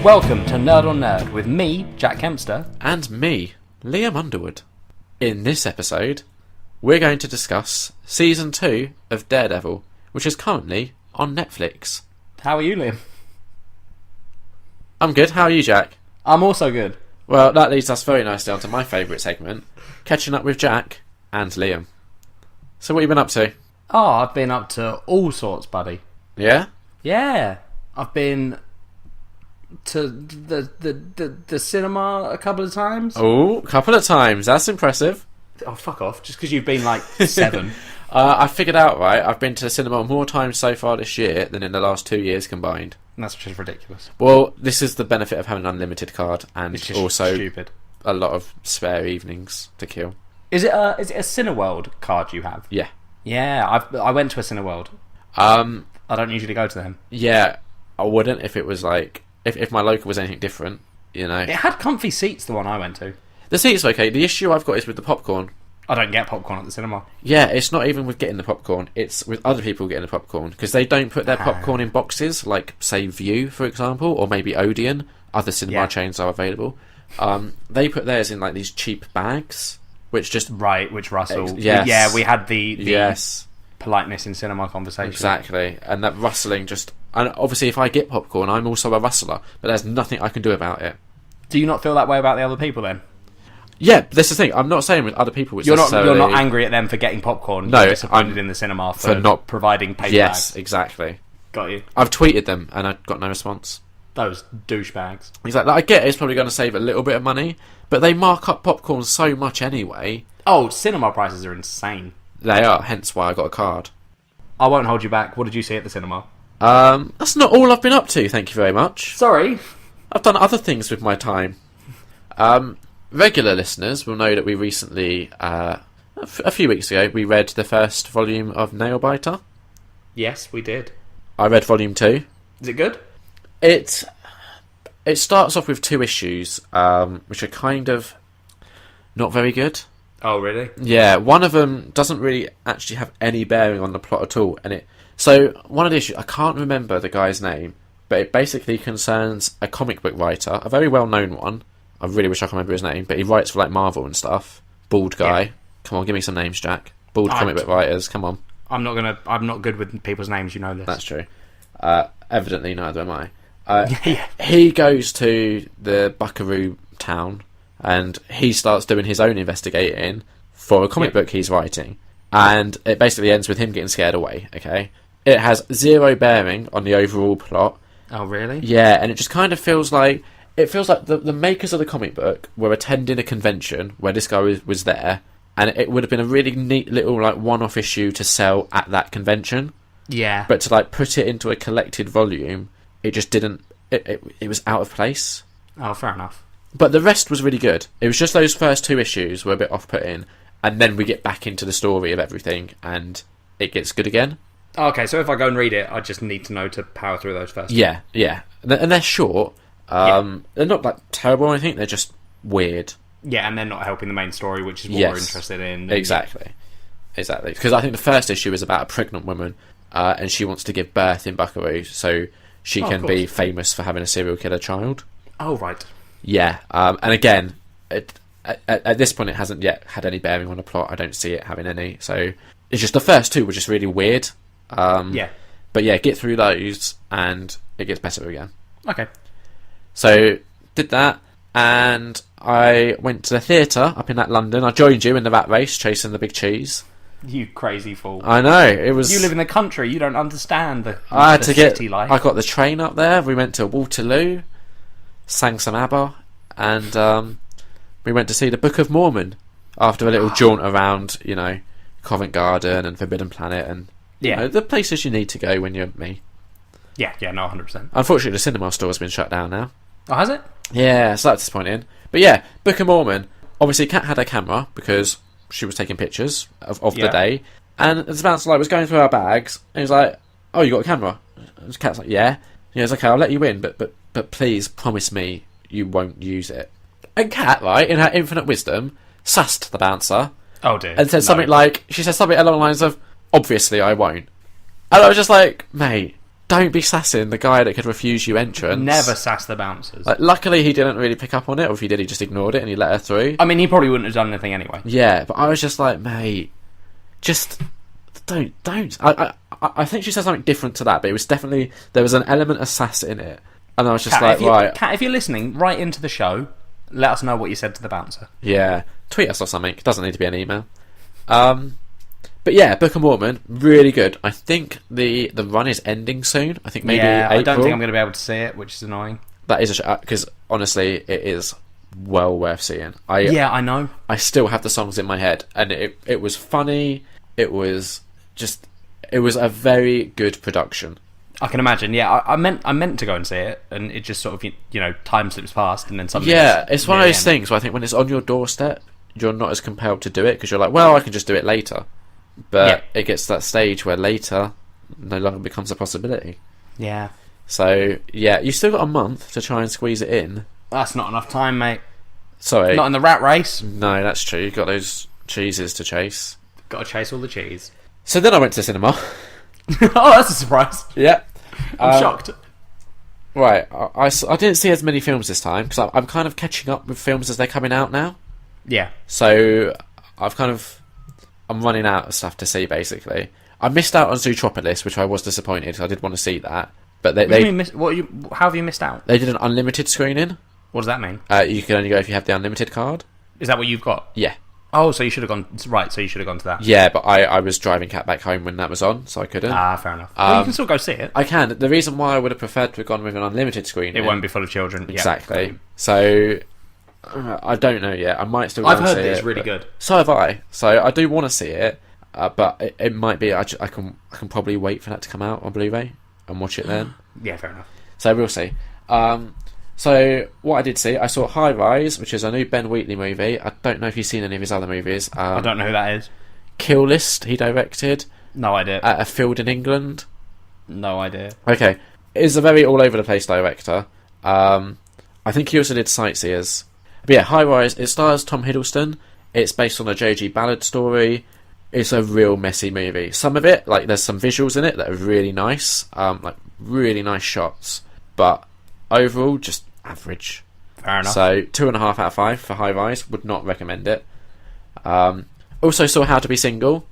Welcome to Nerd on Nerd with me, Jack Kempster. And me, Liam Underwood. In this episode, we're going to discuss Season 2 of Daredevil, which is currently on Netflix. How are you, Liam? I'm good, how are you, Jack? I'm also good. Well, that leads us very nicely onto my favourite segment, catching up with Jack and Liam. So what have you been up to? Oh, I've been up to all sorts, buddy. Yeah? Yeah. I've been to the cinema a couple of times. Oh, a couple of times, that's impressive. Oh, fuck off, just because you've been like 7. I figured out, right, I've been to the cinema more times so far this year than in the last 2 years combined. That's just ridiculous. Well, this is the benefit of having an unlimited card, and It's just also stupid. a lot of spare evenings to kill. Is it a Cineworld card you have? Yeah. Yeah, I went to a Cineworld. I don't usually go to them. Yeah, I wouldn't if it was like... If my local was anything different, you know. It had comfy seats, the one I went to. The seats are okay. The issue I've got is with the popcorn. I don't get popcorn at the cinema. Yeah, it's not even with getting the popcorn. It's with other people getting the popcorn. Because they don't put their popcorn in boxes, like, say, View, for example, or maybe Odeon. Other cinema chains are available. They put theirs in, like, these cheap bags, which just... Right, which rustle. Yes. Yeah, we had the Yes. politeness in cinema conversation. Exactly. And that rustling just... And obviously, if I get popcorn, I'm also a rustler. But there's nothing I can do about it. Do you not feel that way about the other people, then? Yeah, that's the thing. I'm not saying with other people it's You're necessarily... not angry at them for getting popcorn. No, You're disappointed I'm in the cinema for not providing paper Yes, bags. exactly. Got you. I've tweeted them and I got no response. Those douchebags. Exactly. I get it's probably going to save a little bit of money, but they mark up popcorn so much anyway. Oh, cinema prices are insane. They are, hence why I got a card. I won't hold you back. What did you see at the cinema? That's not all I've been up to, thank you very much. Sorry. I've done other things with my time. Regular listeners will know that we recently, a few weeks ago, we read the first volume of Nailbiter. Yes, we did. I read volume 2. Is it good? It starts off with 2 issues, which are kind of not very good. Oh, really? Yeah, one of them doesn't really actually have any bearing on the plot at all, so one of the issues, I can't remember the guy's name, but it basically concerns a comic book writer, a very well-known one. I really wish I could remember his name, but he writes for like Marvel and stuff. Bald guy. Yeah. Come on, give me some names, Jack. Bald comic book writers. Come on. I'm not good with people's names. You know this. That's true. Evidently, neither am I. Yeah. He goes to the Buckaroo town, and he starts doing his own investigating for a comic book he's writing, and it basically ends with him getting scared away. Okay. It has zero bearing on the overall plot. Oh, really? Yeah, and it just kind of feels like... It feels like the makers of the comic book were attending a convention where this guy was there, and it would have been a really neat little like one-off issue to sell at that convention. Yeah. But to like put it into a collected volume, it just didn't... It was out of place. Oh, fair enough. But the rest was really good. It was just those first 2 issues were a bit off-putting, and then we get back into the story of everything, and it gets good again. Okay, so if I go and read it, I just need to know to power through those first. Yeah. And they're short. They're not like terrible or anything, they're just weird. Yeah, and they're not helping the main story, which is what we're interested in. Exactly. Because I think the first issue is about a pregnant woman, and she wants to give birth in Buckaroo, so she can be famous for having a serial killer child. Oh, right. Yeah, and again, at this point it hasn't yet had any bearing on the plot. I don't see it having any, so it's just the first 2 were just really weird. But yeah, get through those, and it gets better again. Okay. So, did that, and I went to the theatre up in that London. I joined you in the rat race, chasing the big cheese. You crazy fool. I know, it was... You live in the country, you don't understand the city life. I got the train up there, we went to Waterloo, sang some ABBA, and we went to see the Book of Mormon after a little jaunt around, Covent Garden and Forbidden Planet, and the places you need to go when you're me. Yeah, no, 100%. Unfortunately, the cinema store has been shut down now. Oh, has it? Yeah, so that's disappointing. But yeah, Book of Mormon. Obviously, Kat had her camera because she was taking pictures of the day. And the bouncer was going through our bags, and he was like, "Oh, you got a camera?" And Kat's like, "Yeah." And he was like, "Okay, I'll let you in, but please promise me you won't use it." And Kat, right, in her infinite wisdom, sussed the bouncer. Oh dear. And said something like, she said something along the lines of, "Obviously, I won't." And I was just like, "Mate, don't be sassing the guy that could refuse you entrance. Never sass the bouncers. Like, luckily, he didn't really pick up on it, or if he did, he just ignored it and he let her through. I mean, he probably wouldn't have done anything anyway. Yeah, but I was just like, mate, just don't. I think she said something different to that, but it was definitely, there was an element of sass in it. And I was just right. Kat, if you're listening, write into the show, let us know what you said to the bouncer. Yeah, tweet us or something. It doesn't need to be an email. But yeah, Book of Mormon, really good. I think the run is ending soon. I think maybe April. I don't think I'm going to be able to see it, which is annoying. That is because honestly, it is well worth seeing. I know. I still have the songs in my head, and it was funny. It was a very good production. I can imagine. Yeah, I meant to go and see it, and it just sort of time slips past, and then suddenly. Yeah, it's one of those things where I think when it's on your doorstep, you're not as compelled to do it because you're like, well, I can just do it later. But it gets to that stage where later no longer becomes a possibility. Yeah. So, yeah, you still got a month to try and squeeze it in. That's not enough time, mate. Sorry. Not in the rat race. No, that's true. You've got those cheeses to chase. Got to chase all the cheese. So then I went to the cinema. Oh, that's a surprise. Yeah. I'm shocked. Right. I didn't see as many films this time because I'm kind of catching up with films as they're coming out now. Yeah. So I'm running out of stuff to see, basically. I missed out on Zootropolis, which I was disappointed because I did want to see that. But how have you missed out? They did an unlimited screening. What does that mean? You can only go if you have the unlimited card. Is that what you've got? Yeah. Oh, so you should have gone... Right, so you should have gone to that. Yeah, but I was driving Kat back home when that was on, so I couldn't. Ah, fair enough. Well, you can still go see it. I can. The reason why I would have preferred to have gone with an unlimited screening... It won't be full of children. Exactly. Yeah. So... I don't know yet. I might still. I've heard that it's really good. So have I. So I do want to see it, but it might be. I can probably wait for that to come out on Blu-ray and watch it then. Yeah, fair enough. So we'll see. So what I did see, I saw High Rise, which is a new Ben Wheatley movie. I don't know if you've seen any of his other movies. I don't know who that is. Kill List, he directed. No idea. At a field in England. No idea. Okay, he's a very all over the place director. I think he also did Sightseers. But yeah, High Rise, it stars Tom Hiddleston. It's based on a J.G. Ballard story. It's a real messy movie. Some of it, like, there's some visuals in it that are really nice. Like, really nice shots. But overall, just average. Fair enough. So, 2.5 out of 5 for High Rise. Would not recommend it. Also saw How to Be Single,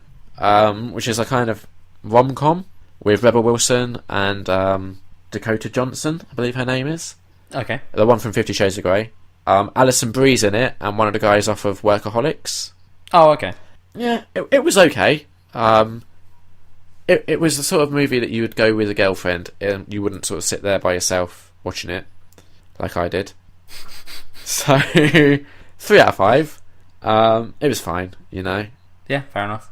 which is a kind of rom-com with Rebel Wilson and Dakota Johnson, I believe her name is. Okay. The one from 50 Shades of Grey. Alison Brie's in it, and one of the guys off of Workaholics. Oh, okay. Yeah, it was okay. It was the sort of movie that you would go with a girlfriend, and you wouldn't sort of sit there by yourself watching it, like I did. So, 3 out of 5. It was fine, you know. Yeah, fair enough.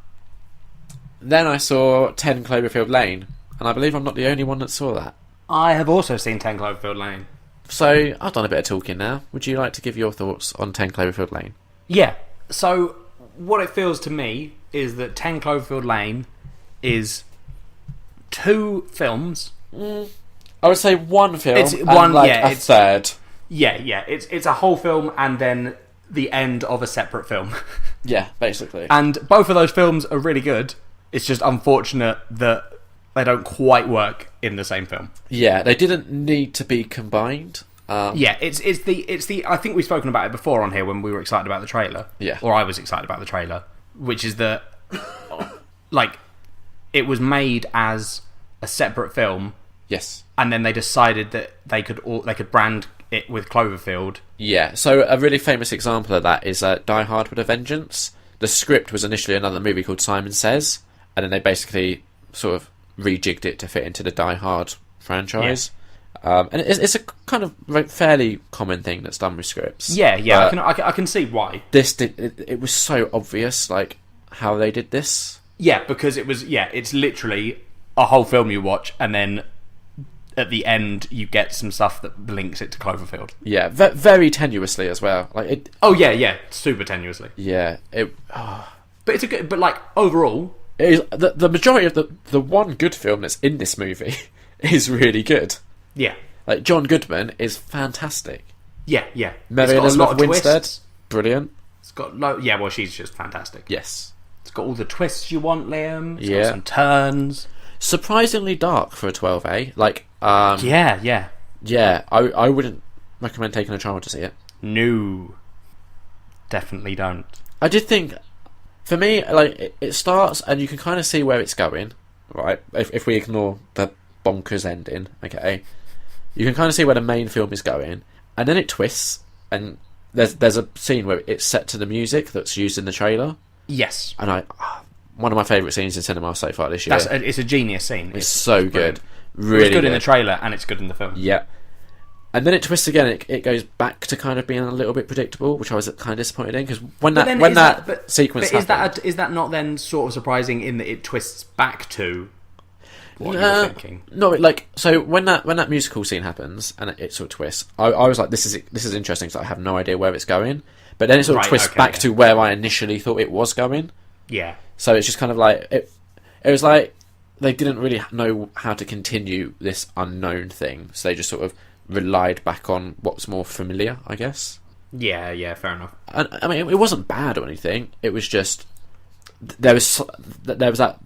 Then I saw 10 Cloverfield Lane, and I believe I'm not the only one that saw that. I have also seen 10 Cloverfield Lane. So, I've done a bit of talking now. Would you like to give your thoughts on 10 Cloverfield Lane? Yeah. So, what it feels to me is that 10 Cloverfield Lane is 2 films. I would say 1 film it's and one, like yeah, a third. Yeah. It's a whole film and then the end of a separate film. Yeah, basically. And both of those films are really good. It's just unfortunate that they don't quite work in the same film. Yeah, they didn't need to be combined. Yeah, it's the I think we've spoken about it before on here when we were excited about the trailer. Yeah. Or I was excited about the trailer, which is that like it was made as a separate film. Yes. And then they decided that they could brand it with Cloverfield. Yeah. So a really famous example of that is Die Hard with a Vengeance. The script was initially another movie called Simon Says, and then they basically sort of rejigged it to fit into the Die Hard franchise. Yeah. And it's a kind of fairly common thing that's done with scripts. Yeah. I can see why. It was so obvious, like, how they did this. Yeah, because it's literally a whole film you watch, and then at the end you get some stuff that links it to Cloverfield. Yeah, very tenuously as well. Like it. Oh yeah, super tenuously. Yeah, but it's a good. But like overall, it is, the majority of the one good film that's in this movie is really good. Yeah, like John Goodman is fantastic. Yeah. Mary Elizabeth Winstead, brilliant. It's got she's just fantastic. Yes, it's got all the twists you want, Liam. It's got some turns. surprisingly dark for a 12A. Like, Yeah. I wouldn't recommend taking a child to see it. No. Definitely don't. I did think, for me, like, it starts and you can kind of see where it's going, right? If we ignore the bonkers ending, okay? You can kind of see where the main film is going, and then it twists, and there's a scene where it's set to the music that's used in the trailer. Yes. And one of my favourite scenes in cinema so far this year. It's a genius scene. It's so good. Really it's good in the trailer, and it's good in the film. Yeah. And then it twists again. It goes back to kind of being a little bit predictable, which I was kind of disappointed in, because when that sequence happened, is that not then sort of surprising in that it twists back to what you were thinking? No, like, so when that musical scene happens and it sort of twists, I was like, this is interesting, because I have no idea where it's going. But then it sort of twists back to where I initially thought it was going. Yeah. So it's just kind of like it was like they didn't really know how to continue this unknown thing, so they just sort of relied back on what's more familiar, I guess. Yeah, fair enough. And I mean, it wasn't bad or anything. It was just there was a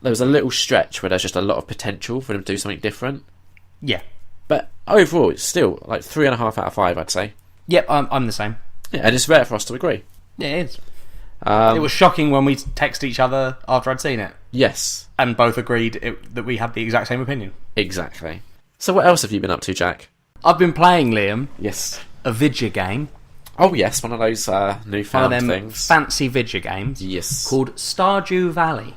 little stretch where there's just a lot of potential for them to do something different. Yeah, but overall, it's still like 3.5 out of 5, I'd say. Yep, I'm the same. Yeah, and it's rare for us to agree. Yeah, it is. It was shocking when we text each other after I'd seen it. Yes, and both agreed that we had the exact same opinion. Exactly. So, what else have you been up to, Jack? I've been playing, Liam. Yes. A video game. Oh yes, one of those newfound things. Fancy video games. Yes. Called Stardew Valley.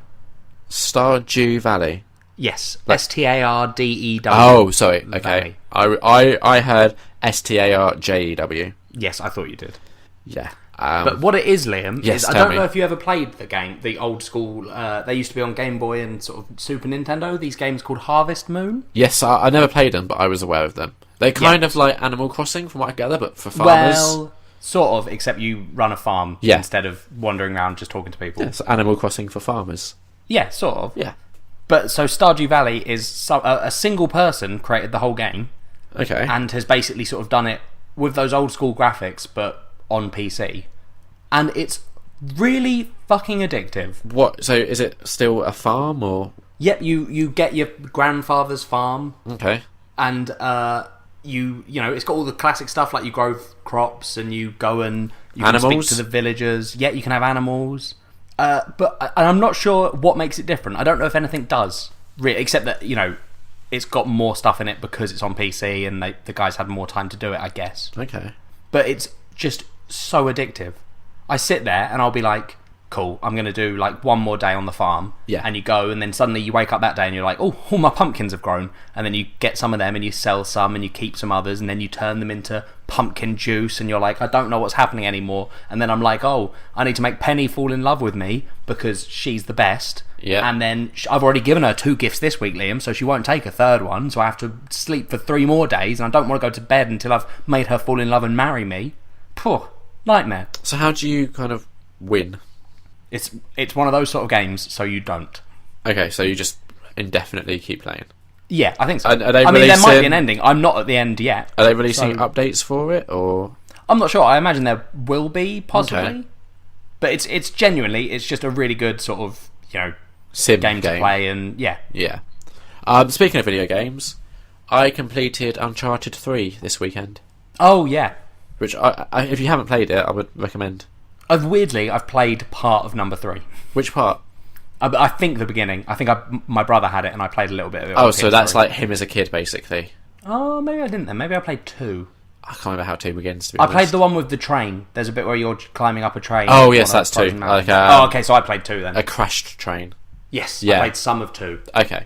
Stardew Valley. Yes. Like, Stardew. Oh, sorry. Okay. I heard Starjew. Yes, I thought you did. Yeah. But what it is, Liam, yes, is I don't know if you ever played the game, the old school. They used to be on Game Boy and sort of Super Nintendo. These games called Harvest Moon. Yes, I never played them, but I was aware of them. They're kind of like Animal Crossing, from what I gather, but for farmers. Well, sort of, except you run a farm instead of wandering around just talking to people. Yeah, so Animal Crossing for farmers. Yeah, sort of. Yeah. But so Stardew Valley is a single person created the whole game. Okay. And has basically sort of done it with those old school graphics, but on PC. And it's really fucking addictive. What? So is it still a farm, or? Yep, you get your grandfather's farm. Okay. And you know, it's got all the classic stuff, like you grow crops and you go and you can speak to the villagers. Yeah, you can have animals. But I'm not sure what makes it different. I don't know if anything does, really, except that, you know, it's got more stuff in it because it's on PC and the guys had more time to do it, I guess. Okay. But it's just so addictive. I sit there and I'll be like, cool, I'm going to do like one more day on the farm. Yeah. And you go, and then suddenly you wake up that day and you're like, oh, all my pumpkins have grown. And then you get some of them and you sell some and you keep some others, and then you turn them into pumpkin juice, and you're like, I don't know what's happening anymore. And then I'm like, oh, I need to make Penny fall in love with me because she's the best. Yeah. And then I've already given her 2 gifts this week, Liam, so she won't take a third one, so I have to sleep for 3 more days, and I don't want to go to bed until I've made her fall in love and marry me. Phew, nightmare. So how do you kind of win? It's one of those sort of games, so you don't. Okay, so you just indefinitely keep playing. Yeah, I think so. Are they I mean, there might be an ending. I'm not at the end yet. Are they releasing updates for it, or? I'm not sure. I imagine there will be, possibly. Okay. But it's genuinely, it's just a really good sort of, you know, game to play, and yeah. Yeah. Speaking of video games, I completed Uncharted 3 this weekend. Oh, yeah. Which, if you haven't played it, I would recommend. I've played part of number 3. Which part? I think the beginning. I think my brother had it and I played a little bit of it. Oh, so that's like him as a kid, basically. Oh, maybe I didn't then. Maybe I played 2. I can't remember how 2 begins, to be honest. honest. I played the one with the train. There's a bit where you're climbing up a train. Oh, yes, that's 2. Like, okay, so I played 2 then. A crashed train. Yes, yeah. I played some of 2. Okay,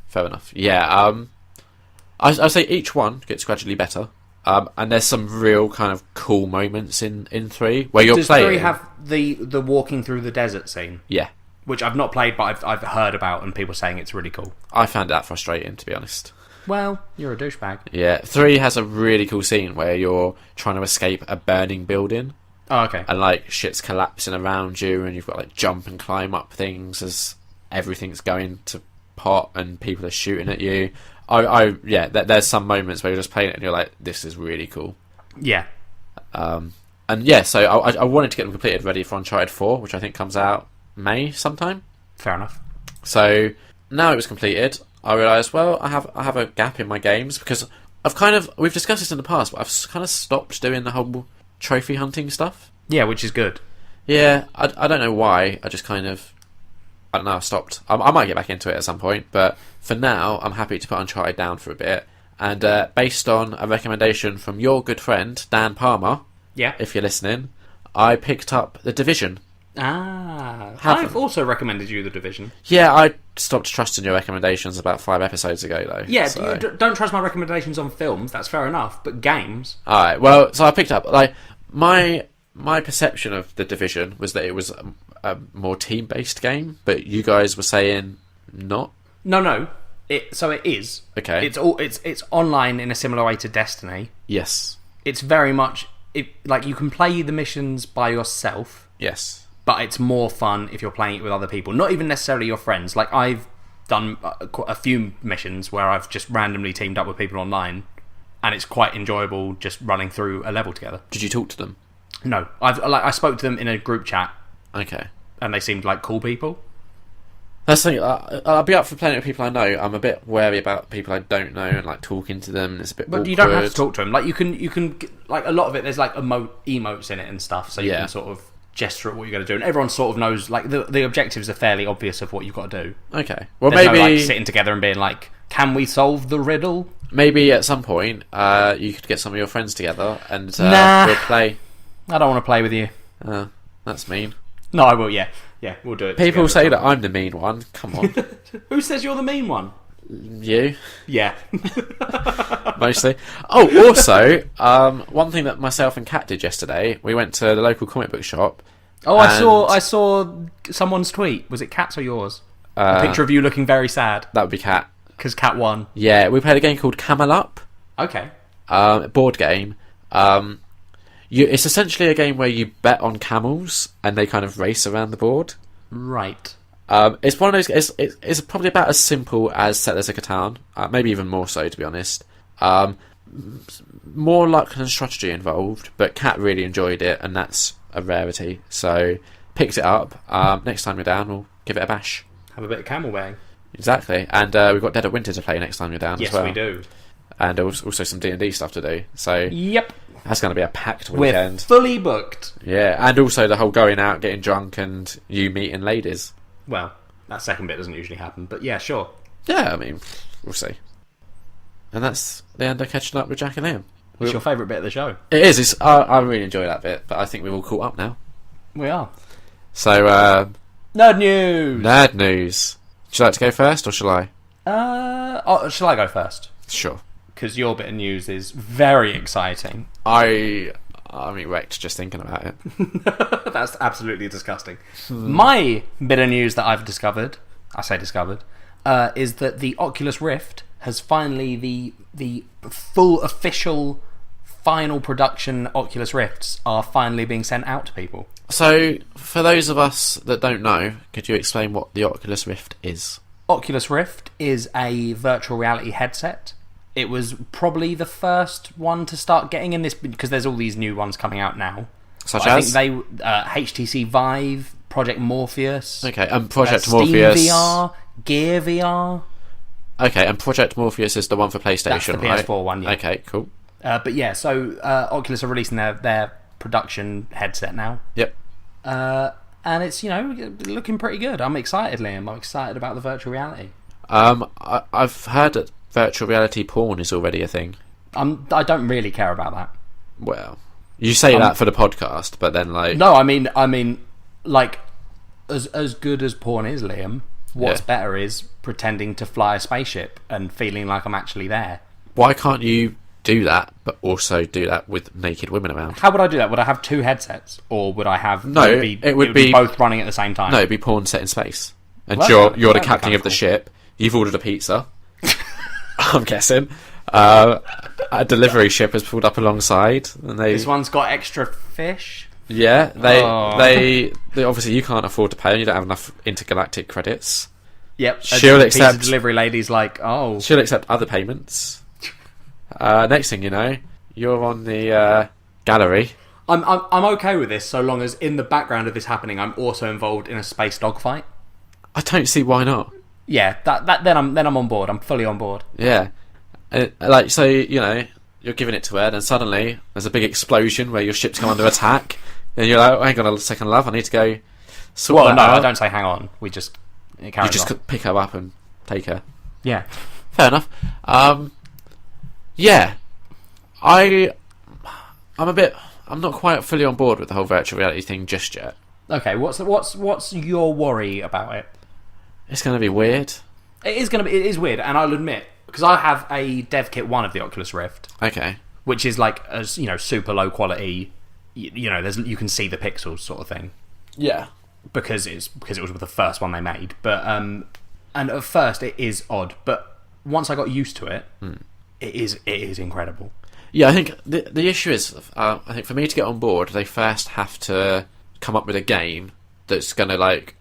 fair enough. Yeah, I'd say each one gets gradually better. And there's some real kind of cool moments in 3 where you're playing. Does 3 have the walking through the desert scene? Yeah. Which I've not played, but I've heard about, and people saying it's really cool. I found that frustrating, to be honest. Well, you're a douchebag. Yeah, 3 has a really cool scene where you're trying to escape a burning building. Oh, okay. And like shit's collapsing around you, and you've got like jump and climb up things as everything's going to pot and people are shooting at you. There's some moments where you're just playing it and you're like, this is really cool. Yeah. And yeah, so I wanted to get them completed, ready for Uncharted 4, which I think comes out May sometime. Fair enough. So now it was completed, I realised, well, I have a gap in my games because we've discussed this in the past, but I've kind of stopped doing the whole trophy hunting stuff. Yeah, which is good. Yeah, I don't know why. I just kind of, I don't know, I've stopped. I might get back into it at some point, but for now, I'm happy to put Uncharted down for a bit. And based on a recommendation from your good friend, Dan Palmer, if you're listening, I picked up The Division. I've also recommended you The Division. Yeah, I stopped trusting your recommendations about 5 episodes ago, though. Yeah, so. Don't trust my recommendations on films, that's fair enough, but games... Alright, well, so I picked up, like, my perception of The Division was that it was a more team-based game, but you guys were saying not? No. So it is. Okay. It's online in a similar way to Destiny. Yes. It's very much... like, you can play the missions by yourself. Yes. But it's more fun if you're playing it with other people. Not even necessarily your friends. Like, I've done a few missions where I've just randomly teamed up with people online, and it's quite enjoyable just running through a level together. Did you talk to them? No. I spoke to them in a group chat. Okay. And they seemed like cool people. That's the thing. I'll be up for playing with people I know. I'm a bit wary about people I don't know and like talking to them. It's a bit. But you don't have to talk to them. Like you can like a lot of it. There's like emotes in it and stuff, so you can sort of gesture at what you're going to do, and everyone sort of knows. Like the objectives are fairly obvious of what you've got to do. Okay. Well, There's maybe no, like, sitting together and being like, "Can we solve the riddle?" Maybe at some point, you could get some of your friends together and we'll play. I don't want to play with you. That's mean. No, I will. Yeah, we'll do it. People say that I'm the mean one. Come on. Who says you're the mean one? You? Yeah. Mostly. Oh, also, one thing that myself and Kat did yesterday, we went to the local comic book shop. Oh, I saw someone's tweet. Was it Kat's or yours? A picture of you looking very sad. That would be Kat. Because Kat won. Yeah, we played a game called Camel Up. Okay. A board game. It's essentially a game where you bet on camels and they kind of race around the board. Right. It's one of those. It's probably about as simple as Settlers of Catan, maybe even more so, to be honest. More luck than strategy involved, but Kat really enjoyed it, and that's a rarity. So picked it up. Next time we're down, we'll give it a bash. Have a bit of camel bang. Exactly, and we've got Dead of Winter to play next time we're down as well. Yes, we do. And also some D&D stuff to do. So yep. That's going to be a packed weekend. We're fully booked. Yeah, and also the whole going out, getting drunk, and you meeting ladies. Well, that second bit doesn't usually happen, but yeah, sure. Yeah, I mean, we'll see. And that's the end of catching up with Jack and Liam. It's your favourite bit of the show. It is. I really enjoy that bit, but I think we've all caught up now. We are. So, Nerd news! Nerd news. Would you like to go first, or shall I? Shall I go first? Sure. Because your bit of news is very exciting. I'm erect just thinking about it. That's absolutely disgusting. My bit of news that I've discovered, is that the Oculus Rift has finally, the full official final production Oculus Rifts are finally being sent out to people. So, for those of us that don't know, could you explain what the Oculus Rift is? Oculus Rift is a virtual reality headset. It was probably the first one to start getting in this, because there's all these new ones coming out now. Such as? I think HTC Vive, Project Morpheus. Okay, and Project Steam Morpheus. VR, Gear VR. Okay, and Project Morpheus is the one for PlayStation, That's the right? PS4 one, yeah. Okay, cool. But yeah, so Oculus are releasing their production headset now. Yep. And it's, looking pretty good. I'm excited, Liam. I'm excited about the virtual reality. I've heard that virtual reality porn is already a thing. I don't really care about that. Well, you say that for the podcast, but then like... No, I mean, like, as good as porn is, Liam, what's better is pretending to fly a spaceship and feeling like I'm actually there. Why can't you do that, but also do that with naked women around? How would I do that? Would I have two headsets? Or would I have... No, it would be both running at the same time? No, it'd be porn set in space. And well, you're the captain of the ship. You've ordered a pizza. I'm guessing. A delivery ship has pulled up alongside, and this one's got extra fish. Yeah, they obviously you can't afford to pay, and you don't have enough intergalactic credits. Yep, she'll accept. Pizza delivery lady's like, oh, she'll accept other payments. Next thing you know, you're on the gallery. I'm okay with this so long as in the background of this happening, I'm also involved in a space dogfight. I don't see why not. Yeah, then I'm on board. I'm fully on board. Yeah. Like, so, you know, you're giving it to her, and suddenly there's a big explosion where your ship's come under attack, and you're like, oh, hang on a second, love, I need to go sort that out. I don't say hang on. We just carry pick her up and take her. Yeah. Fair enough. Yeah. I'm not quite fully on board with the whole virtual reality thing just yet. Okay, what's your worry about it? It's going to be weird. It is weird, and I'll admit, because I have a dev kit 1 of the Oculus Rift. Okay. Which is like, you know, super low quality. You know, you can see the pixels sort of thing. Yeah. Because it was the first one they made, but and at first it is odd, but once I got used to it, it is incredible. Yeah, I think the issue is, I think for me to get on board, they first have to come up with a game that's going to like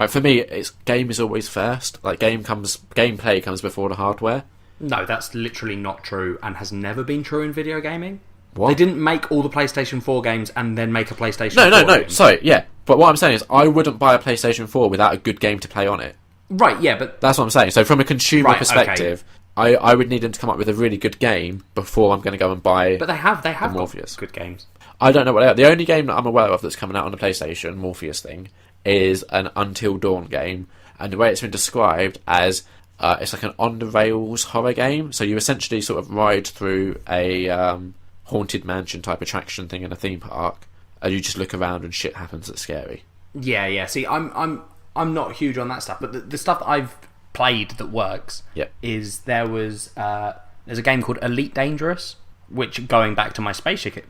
for me, game is always first. Like gameplay comes before the hardware. No, that's literally not true, and has never been true in video gaming. What? They didn't make all the PlayStation 4 games and then make a PlayStation 4 game. No. Sorry, yeah. But what I'm saying is, I wouldn't buy a PlayStation 4 without a good game to play on it. Right, yeah, but that's what I'm saying. So from a consumer perspective, okay. I would need them to come up with a really good game before I'm going to go and buy. But they have Morpheus. Good games. I don't know what they are. The only game that I'm aware of that's coming out on the PlayStation Morpheus thing is an Until Dawn game, and the way it's been described as it's like an on the rails horror game. So you essentially sort of ride through a haunted mansion type attraction thing in a theme park, and you just look around and shit happens that's scary. Yeah. See, I'm not huge on that stuff, but the stuff that I've played that works is there's a game called Elite Dangerous, which, going back to my spaceship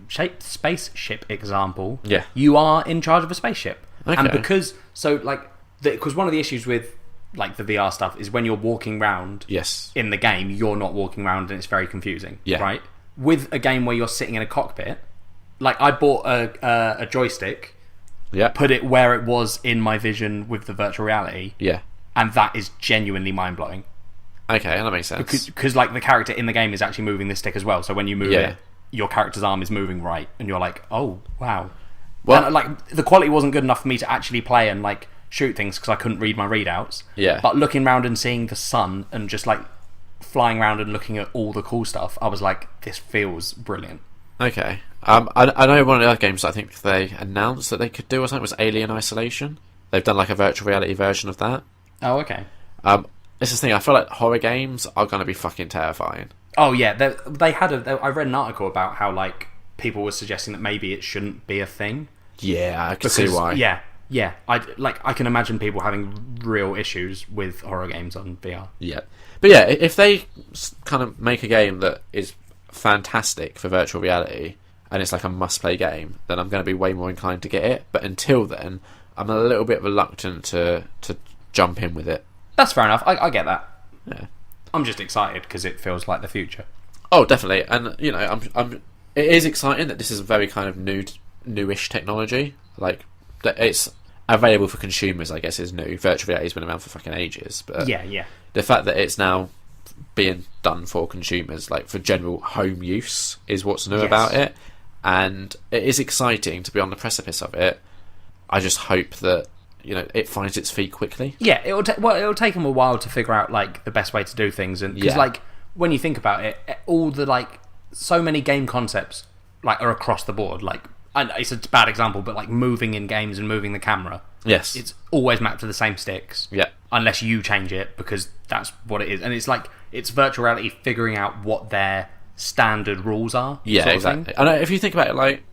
example, you are in charge of a spaceship. Okay. And because one of the issues with like the VR stuff is when you're walking around in the game, you're not walking around and it's very confusing, right? With a game where you're sitting in a cockpit, like I bought a joystick, put it where it was in my vision with the virtual reality, and that is genuinely mind-blowing. Okay, that makes sense. Because like the character in the game is actually moving the stick as well, so when you move it, your character's arm is moving right, and you're like, oh wow. Well, and, like the quality wasn't good enough for me to actually play and like shoot things because I couldn't read my readouts. Yeah. But looking around and seeing the sun and just like flying around and looking at all the cool stuff, I was like, this feels brilliant. Okay. I know one of the other games I think they announced that they could do or something was Alien Isolation. They've done like a virtual reality version of that. Oh, okay. It's this thing, I feel like horror games are going to be fucking terrifying. Oh yeah, I read an article about how like people were suggesting that maybe it shouldn't be a thing. Yeah, I can see why. Yeah. I can imagine people having real issues with horror games on VR. Yeah. But yeah, if they kind of make a game that is fantastic for virtual reality and it's like a must-play game, then I'm going to be way more inclined to get it. But until then, I'm a little bit reluctant to jump in with it. That's fair enough. I get that. Yeah. I'm just excited because it feels like the future. Oh, definitely. And, you know, it is exciting that this is a very kind of newish technology. Like, it's available for consumers, I guess, is new. Virtual reality's been around for fucking ages. But yeah. The fact that it's now being done for consumers, like for general home use, is what's new about it. And it is exciting to be on the precipice of it. I just hope that, you know, it finds its feet quickly. Yeah, it'll take them a while to figure out like the best way to do things, and because like when you think about it, all the like so many game concepts like are across the board. Like, it's a bad example, but like moving in games and moving the camera. Yes, it's always mapped to the same sticks. Yeah, unless you change it, because that's what it is. And it's like it's virtual reality figuring out what their standard rules are. Yeah, exactly. I know, if you think about it, like,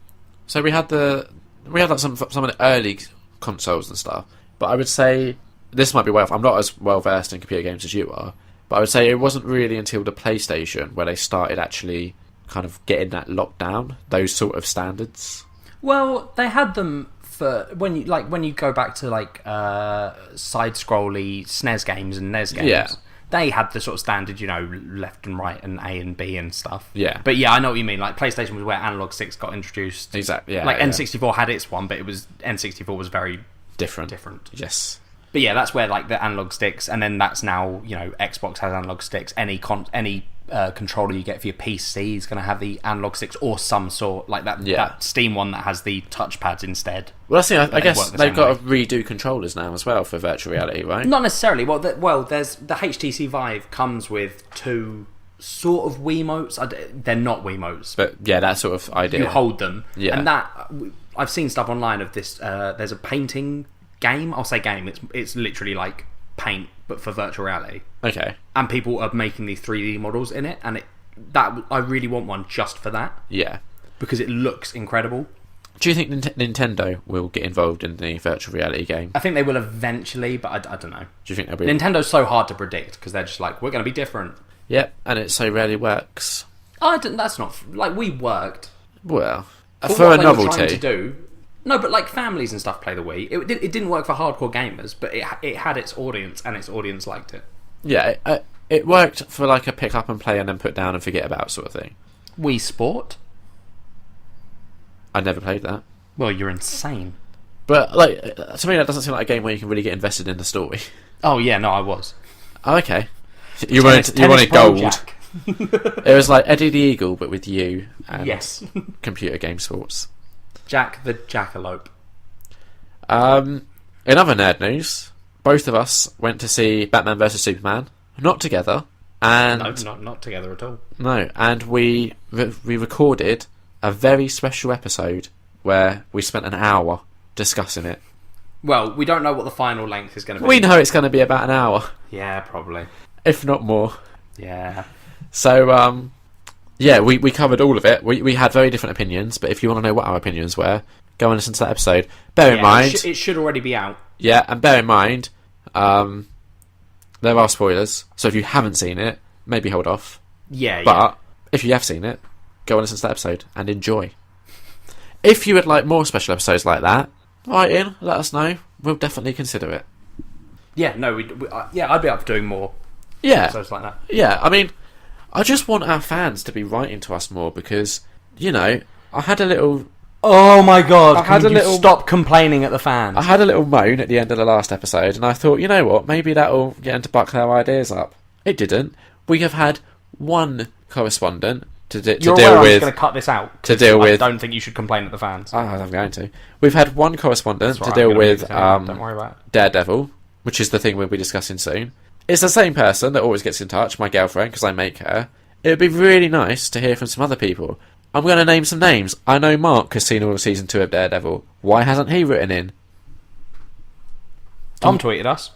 so we had like some of the early consoles and stuff, but I would say this might be way off. I'm not as well versed in computer games as you are, but I would say it wasn't really until the PlayStation where they started actually kind of getting that locked down, those sort of standards. Well, they had them for when you go back to like side-scrolly SNES games and NES games. Yeah. They had the sort of standard, you know, left and right and A and B and stuff. Yeah. But yeah, I know what you mean. Like, PlayStation was where Analog 6 got introduced. Exactly, yeah. Like, N64 had its one, but N64 was very different. Yes. But yeah, that's where like the analog sticks, and then that's now, you know, Xbox has analog sticks. Any controller you get for your PC is going to have the analog sticks or some sort, like that Steam one that has the touchpads instead. Well, I guess they've got to redo controllers now as well for virtual reality, right? Not necessarily. There's the HTC Vive comes with 2 sort of Wiimotes. They're not Wiimotes, but yeah, that sort of idea. You hold them, and that I've seen stuff online of this. There's a painting game. I'll say game. It's literally like paint, but for virtual reality. Okay. And people are making these 3D models in it, and I really want one just for that. Yeah. Because it looks incredible. Do you think Nintendo will get involved in the virtual reality game? I think they will eventually, but I don't know. Do you think they'll be... Nintendo's so hard to predict, because they're just like, we're going to be different. Yep, and it so rarely works. That's not... Like, we worked. Well, for a novelty. Trying to do... No, but like families and stuff play the Wii. It didn't work for hardcore gamers, but it had its audience, and its audience liked it. Yeah, it worked for like a pick up and play and then put down and forget about sort of thing. Wii Sport? I never played that. Well, you're insane. But like, to me that doesn't seem like a game where you can really get invested in the story. Oh yeah, no, I was. Oh, okay. You wanted gold. It was like Eddie the Eagle, but with you and computer game sports. Jack the Jackalope. In other nerd news, both of us went to see Batman vs Superman, not together, and not together at all. No, and we recorded a very special episode where we spent an hour discussing it. Well, we don't know what the final length is going to be. We know it's going to be about an hour. Yeah, probably. If not more. Yeah. So, yeah, we covered all of it. We had very different opinions, but if you want to know what our opinions were, go and listen to that episode. Bear in mind... It should already be out. Yeah, and bear in mind, there are spoilers, so if you haven't seen it, maybe hold off. Yeah, But if you have seen it, go and listen to that episode and enjoy. If you would like more special episodes like that, write in, let us know. We'll definitely consider it. Yeah, no, I'd be up for doing more episodes like that. Yeah, I mean... I just want our fans to be writing to us more because, you know, I had a little... Oh my god, stop complaining at the fans? I had a little moan at the end of the last episode and I thought, you know what, maybe that'll get them to buckle our ideas up. It didn't. We have had one correspondent to deal with... I'm just going to cut this out. I don't think you should complain at the fans. Oh, I'm going to. We've had one correspondent to deal with don't worry about it. Daredevil, which is the thing we'll be discussing soon. It's the same person that always gets in touch, my girlfriend, because I make her. It would be really nice to hear from some other people. I'm going to name some names. I know Mark has seen all of Season 2 of Daredevil. Why hasn't he written in? Tom tweeted us.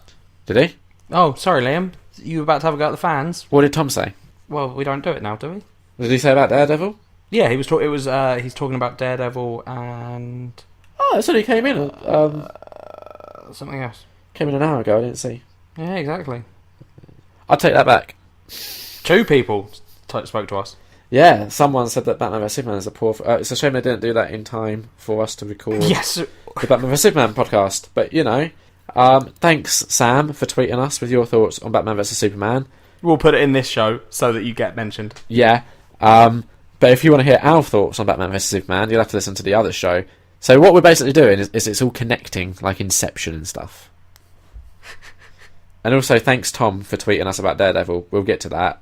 Did he? Oh, sorry, Liam. You were about to have a go at the fans. What did Tom say? Well, we don't do it now, do we? What did he say about Daredevil? Yeah, he's talking about Daredevil and... Oh, it only came in. Something else. Came in an hour ago, I didn't see. Yeah, exactly. I'll take that back. 2 people spoke to us. Yeah, someone said that Batman vs Superman is a poor... it's a shame they didn't do that in time for us to record the Batman vs Superman podcast. But, you know, thanks, Sam, for tweeting us with your thoughts on Batman vs Superman. We'll put it in this show so that you get mentioned. Yeah, but if you want to hear our thoughts on Batman vs Superman, you'll have to listen to the other show. So what we're basically doing is it's all connecting, like Inception and stuff. And also, thanks, Tom, for tweeting us about Daredevil. We'll get to that.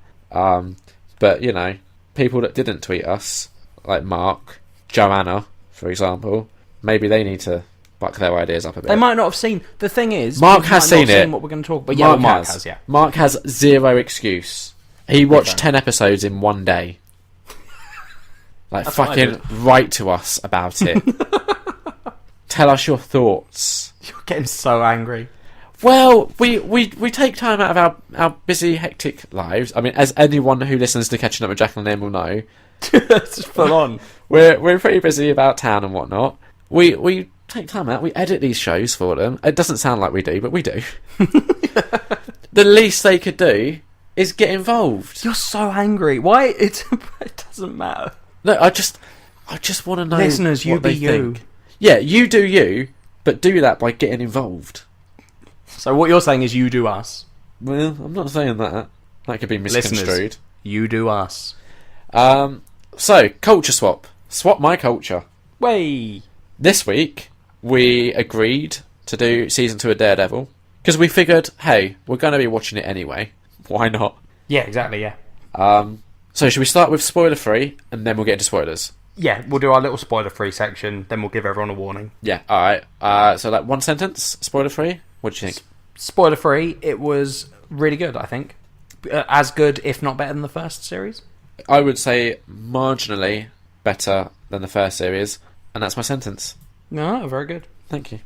But, you know, people that didn't tweet us, like Mark, Joanna, for example, maybe they need to buck their ideas up a bit. They might not have seen... The thing is... Mark has seen it. What we're going to talk about. But Mark has, yeah. Mark has zero excuse. He watched 10 episodes in one day. Like, that's fucking write to us about it. Tell us your thoughts. You're getting so angry. Well, we take time out of our busy, hectic lives. I mean, as anyone who listens to Catching Up with Jack and Liam will know, it's just full on. We're pretty busy about town and whatnot. We take time out. We edit these shows for them. It doesn't sound like we do, but we do. The least they could do is get involved. You're so angry. Why? It doesn't matter. No, I just want to know. Listeners, you be you. Think. Yeah, you do you, but do that by getting involved. So what you're saying is you do us. Well, I'm not saying that. That could be misconstrued. Listeners, you do us. So, culture swap. Swap my culture. Way. This week, we agreed to do Season 2 of Daredevil, Because we figured, hey, we're going to be watching it anyway. Why not? Yeah, exactly, yeah. So should we start with spoiler-free, and then we'll get into spoilers? Yeah, we'll do our little spoiler-free section, then we'll give everyone a warning. Yeah, alright. So, like, one sentence, spoiler-free? What do you think? Spoiler-free, it was really good, I think. As good, if not better than the first series. I would say marginally better than the first series, and that's my sentence. No, very good. Thank you.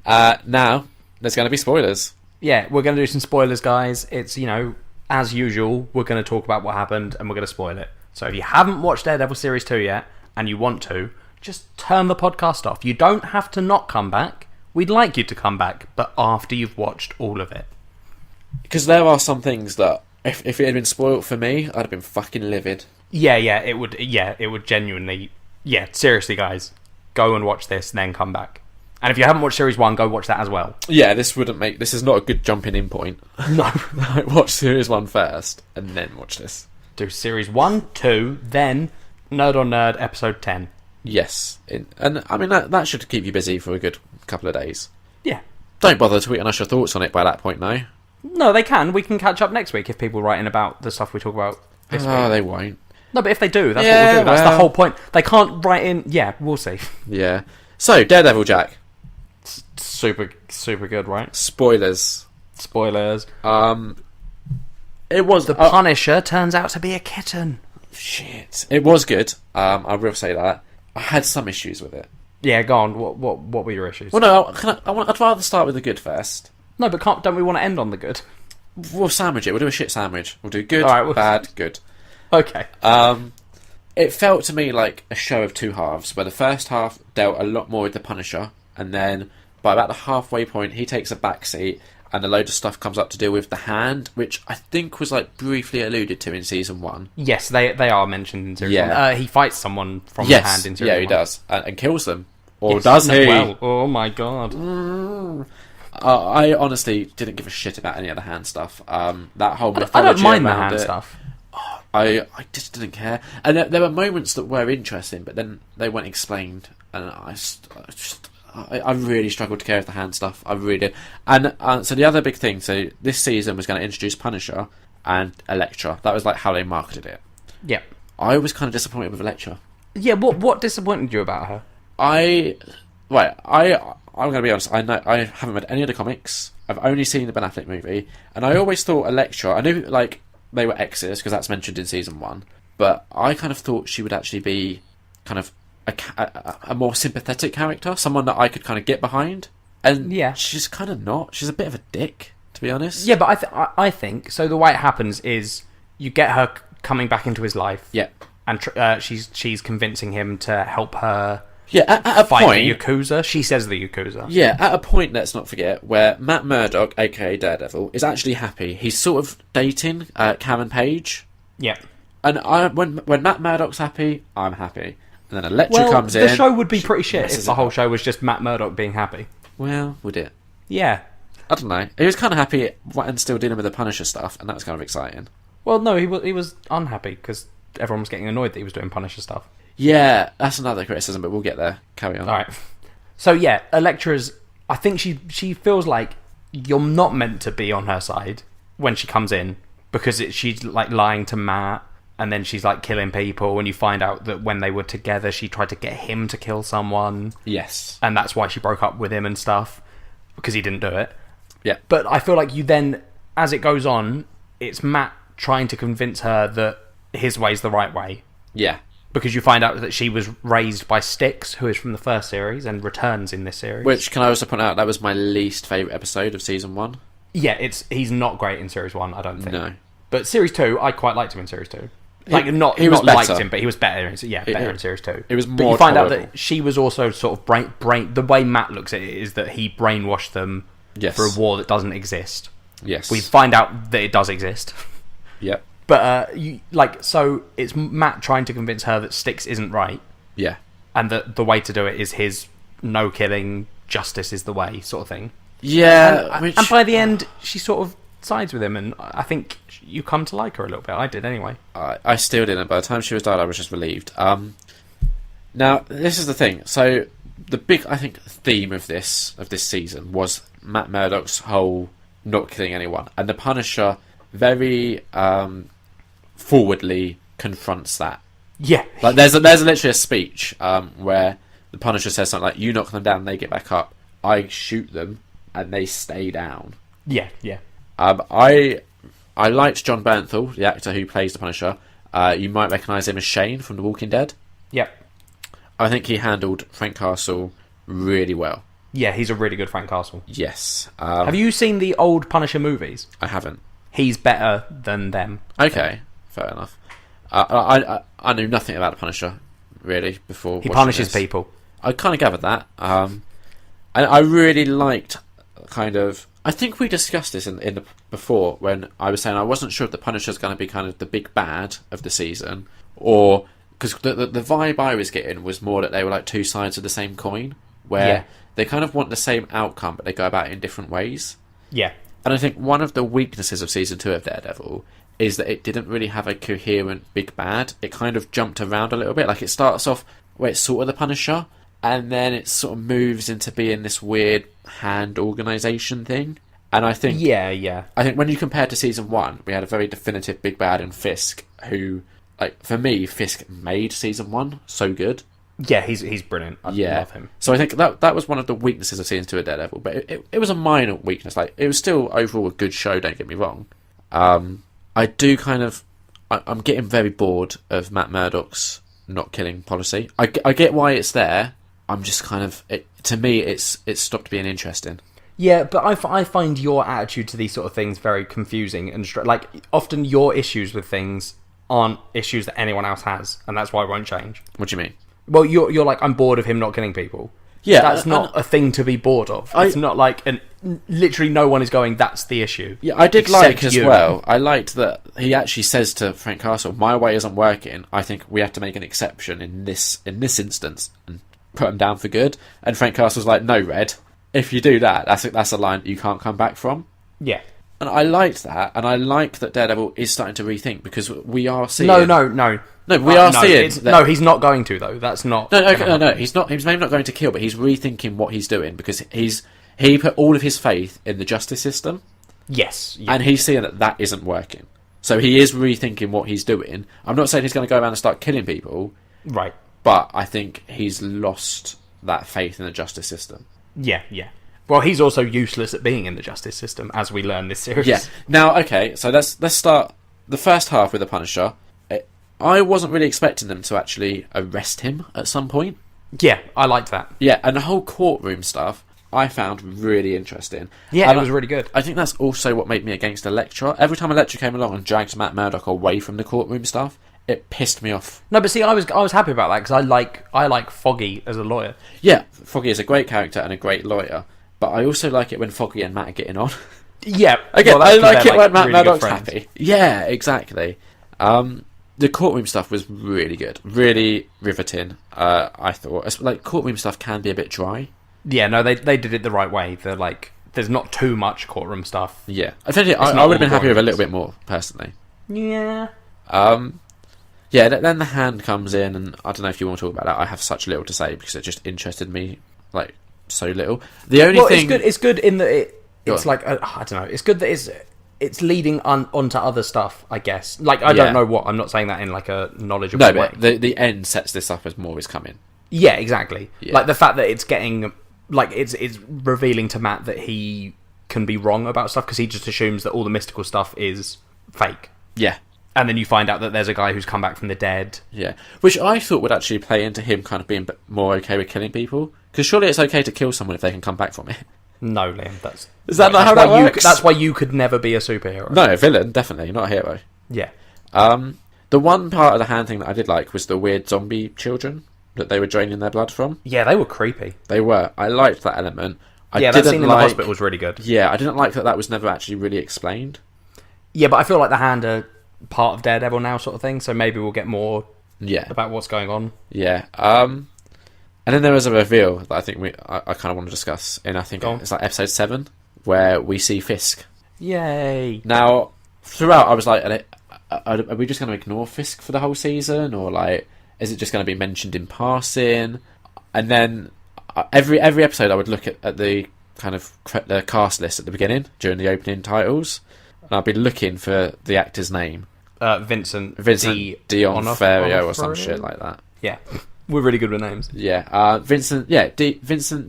Now, there's going to be spoilers. Yeah, we're going to do some spoilers, guys. It's, as usual, we're going to talk about what happened, and we're going to spoil it. So if you haven't watched Daredevil Series 2 yet, and you want to, just turn the podcast off. You don't have to not come back. We'd like you to come back, but after you've watched all of it. Because there are some things that, if it had been spoiled for me, I'd have been fucking livid. Yeah, it would genuinely... Yeah, seriously, guys. Go and watch this, then come back. And if you haven't watched Series 1, go watch that as well. Yeah, this is not a good jumping in point. No. Watch Series 1 first, and then watch this. Do Series 1, 2, then Nerd on Nerd, Episode 10. Yes. And, I mean, that should keep you busy for a good couple of days. Yeah. Don't bother tweeting us your thoughts on it by that point, though. No, they can. We can catch up next week if people write in about the stuff we talk about this week. Oh, they won't. No, but if they do, that's what we'll do. That's the whole point. They can't write in... Yeah, we'll see. Yeah. So, Daredevil, Jack. Super, super good, right? Spoilers. It was... The Punisher turns out to be a kitten. Shit. It was good. I will say that. I had some issues with it. Yeah, go on. What were your issues? Well, no, I'd rather start with the good first. No, but don't we want to end on the good? We'll sandwich it. We'll do a shit sandwich. We'll do good, bad, good. Okay. It felt to me like a show of two halves, where the first half dealt a lot more with the Punisher, and then by about the halfway point, he takes a backseat, and a load of stuff comes up to deal with the Hand, which I think was like briefly alluded to in Season 1. Yes, they are mentioned in Season 1. He fights someone from the Hand in Season 1. Yeah, he does. And kills them. Or does he? Well. Oh my god. I honestly didn't give a shit about any of the Hand stuff. That whole mythology I don't mind the around Hand stuff. I just didn't care. And there were moments that were interesting, but then they weren't explained. And I really struggled to care with the Hand stuff. I really did. And so the other big thing, so this season was going to introduce Punisher and Elektra. That was like how they marketed it. Yeah. I was kind of disappointed with Elektra. Yeah, what disappointed you about her? I'm going to be honest, I haven't read any of the comics. I've only seen the Ben Affleck movie. And I always thought Elektra, I knew like they were exes because that's mentioned in Season 1. But I kind of thought she would actually be kind of a more sympathetic character, someone that I could kind of get behind. And she's kind of not. She's a bit of a dick, to be honest. Yeah, but I think, so the way it happens is you get her coming back into his life. Yeah. And she's convincing him to help her... Yeah, at a fight point... the Yakuza. She says the Yakuza. Yeah, at a point, let's not forget, where Matt Murdock, a.k.a. Daredevil, is actually happy. He's sort of dating Karen Page. Yeah. And when Matt Murdock's happy, I'm happy. And then Elektra comes in... the show would be pretty shit if the whole show was just Matt Murdock being happy. Well, would it? Yeah. I don't know. He was kind of happy and still dealing with the Punisher stuff, and that was kind of exciting. Well, no, he was unhappy, because everyone was getting annoyed that he was doing Punisher stuff. Yeah, that's another criticism, but we'll get there. Carry on. Alright. So yeah, Elektra's... I think she feels like you're not meant to be on her side when she comes in, because she's like lying to Matt, and then she's like killing people, and you find out that when they were together, she tried to get him to kill someone. Yes. And that's why she broke up with him and stuff, because he didn't do it. Yeah. But I feel like you then, as it goes on, it's Matt trying to convince her that his way's the right way. Yeah. Because you find out that she was raised by Styx, who is from the first series, and returns in this series. Which, can I also point out, that was my least favourite episode of Season 1. Yeah, he's not great in Series 1, I don't think. No. But Series 2, I quite liked him in Series 2. Like, he was not better. liked him, but he was better in Series 2. It was more But you find tolerable. out that she was also sort of brain... The way Matt looks at it is that he brainwashed them for a war that doesn't exist. Yes. We find out that it does exist. Yep. But, so it's Matt trying to convince her that Styx isn't right. Yeah. And that the way to do it is his no-killing, justice is the way sort of thing. Yeah. And by the end, she sort of sides with him, and I think you come to like her a little bit. I did anyway. I still didn't. By the time she was died, I was just relieved. Now, this is the thing. So, the big, I think, theme of this season was Matt Murdock's whole not killing anyone, and the Punisher very forwardly confronts that. Yeah, like there's literally a speech where the Punisher says something like, "You knock them down, they get back up. I shoot them, and they stay down." Yeah, yeah. I liked John Bernthal, the actor who plays the Punisher. You might recognise him as Shane from The Walking Dead. Yep. I think he handled Frank Castle really well. Yeah, he's a really good Frank Castle. Yes. Have you seen the old Punisher movies? I haven't. He's better than them. Okay, fair enough. I knew nothing about the Punisher, really, before He watching punishes this. people. I kind of gathered that. And I really liked kind of... I think we discussed this in the before when I was saying I wasn't sure if the Punisher's going to be kind of the big bad of the season, or... Because the vibe I was getting was more that they were like two sides of the same coin, where they kind of want the same outcome, but they go about it in different ways. Yeah. And I think one of the weaknesses of Season 2 of Daredevil is that it didn't really have a coherent big bad. It kind of jumped around a little bit. Like, it starts off where it's sort of the Punisher, and then it sort of moves into being this weird hand organisation thing. And I think... Yeah. I think when you compare to Season 1, we had a very definitive big bad in Fisk, who... Like, for me, Fisk made Season 1 so good. Yeah, he's brilliant. I love him. So I think that was one of the weaknesses of Season 2 of Daredevil, but it was a minor weakness. Like, it was still overall a good show, don't get me wrong. I do kind of... I'm getting very bored of Matt Murdock's not killing policy. I get why it's there. I'm just kind of... to me, it's stopped being interesting. Yeah, but I find your attitude to these sort of things very confusing. And like, often your issues with things aren't issues that anyone else has, and that's why it won't change. What do you mean? Well, you're like, I'm bored of him not killing people. Yeah, that's not a thing to be bored of. It's not like, literally no one is going, that's the issue. Yeah, I did like as well. I liked that he actually says to Frank Castle, "My way isn't working. I think we have to make an exception in this instance and put him down for good." And Frank Castle's like, "No, Red. If you do that, that's a line you can't come back from." Yeah. And I liked that, and I like that Daredevil is starting to rethink, because we are seeing... No. We are seeing... No, he's not going to, though. That's not... No, he's not. He's maybe not going to kill, but he's rethinking what he's doing, because he put all of his faith in the justice system. Yes. Yeah. And he's seeing that isn't working. So he is rethinking what he's doing. I'm not saying he's going to go around and start killing people. Right. But I think he's lost that faith in the justice system. Yeah. Well, he's also useless at being in the justice system, as we learn this series. Yeah. Now, okay, so let's start the first half with the Punisher. I wasn't really expecting them to actually arrest him at some point. Yeah, I liked that. Yeah, and the whole courtroom stuff I found really interesting. Yeah, it was really good. I think that's also what made me against Elektra. Every time Elektra came along and dragged Matt Murdock away from the courtroom stuff, it pissed me off. No, but see, I was happy about that, because I like Foggy as a lawyer. Yeah, Foggy is a great character and a great lawyer. But I also like it when Foggy and Matt are getting on. Yeah. Again, I like it when Matt Murdock's happy. Yeah, exactly. The courtroom stuff was really good. Really riveting, I thought. It's like, courtroom stuff can be a bit dry. Yeah, no, they did it the right way. They're like, there's not too much courtroom stuff. Yeah. I think I would have been happy with a little bit more, personally. Yeah. Yeah, then the hand comes in, and I don't know if you want to talk about that. I have such little to say, because it just interested me, like... so little. The only thing... It's good in that it's like... I don't know. It's good that it's leading onto other stuff, I guess. Like, I don't know what. I'm not saying that in like a knowledgeable way. No, but the end sets this up as more is coming. Yeah, exactly. Yeah. Like, the fact that it's getting... Like, it's revealing to Matt that he can be wrong about stuff, because he just assumes that all the mystical stuff is fake. Yeah. And then you find out that there's a guy who's come back from the dead. Yeah. Which I thought would actually play into him kind of being more okay with killing people. Because surely it's okay to kill someone if they can come back from it. No, Liam, that's... Is that not how that works? That's why you could never be a superhero. No, a villain, definitely, not a hero. Yeah. The one part of the hand thing that I did like was the weird zombie children that they were draining their blood from. Yeah, they were creepy. They were. I liked that element. That scene in the hospital was really good. Yeah, I didn't like that was never actually really explained. Yeah, but I feel like the hand are part of Daredevil now, sort of thing, so maybe we'll get more about what's going on. Yeah. And then there was a reveal that I think I kind of want to discuss in, I think it's like episode 7, where we see Fisk. Yay! Now, throughout I was like, are we just going to ignore Fisk for the whole season, or like, is it just going to be mentioned in passing? And then every episode I would look at the kind of the cast list at the beginning during the opening titles, and I'd be looking for the actor's name. Vincent D'Onofrio or some shit like that. Yeah, we're really good with names. Yeah, Vincent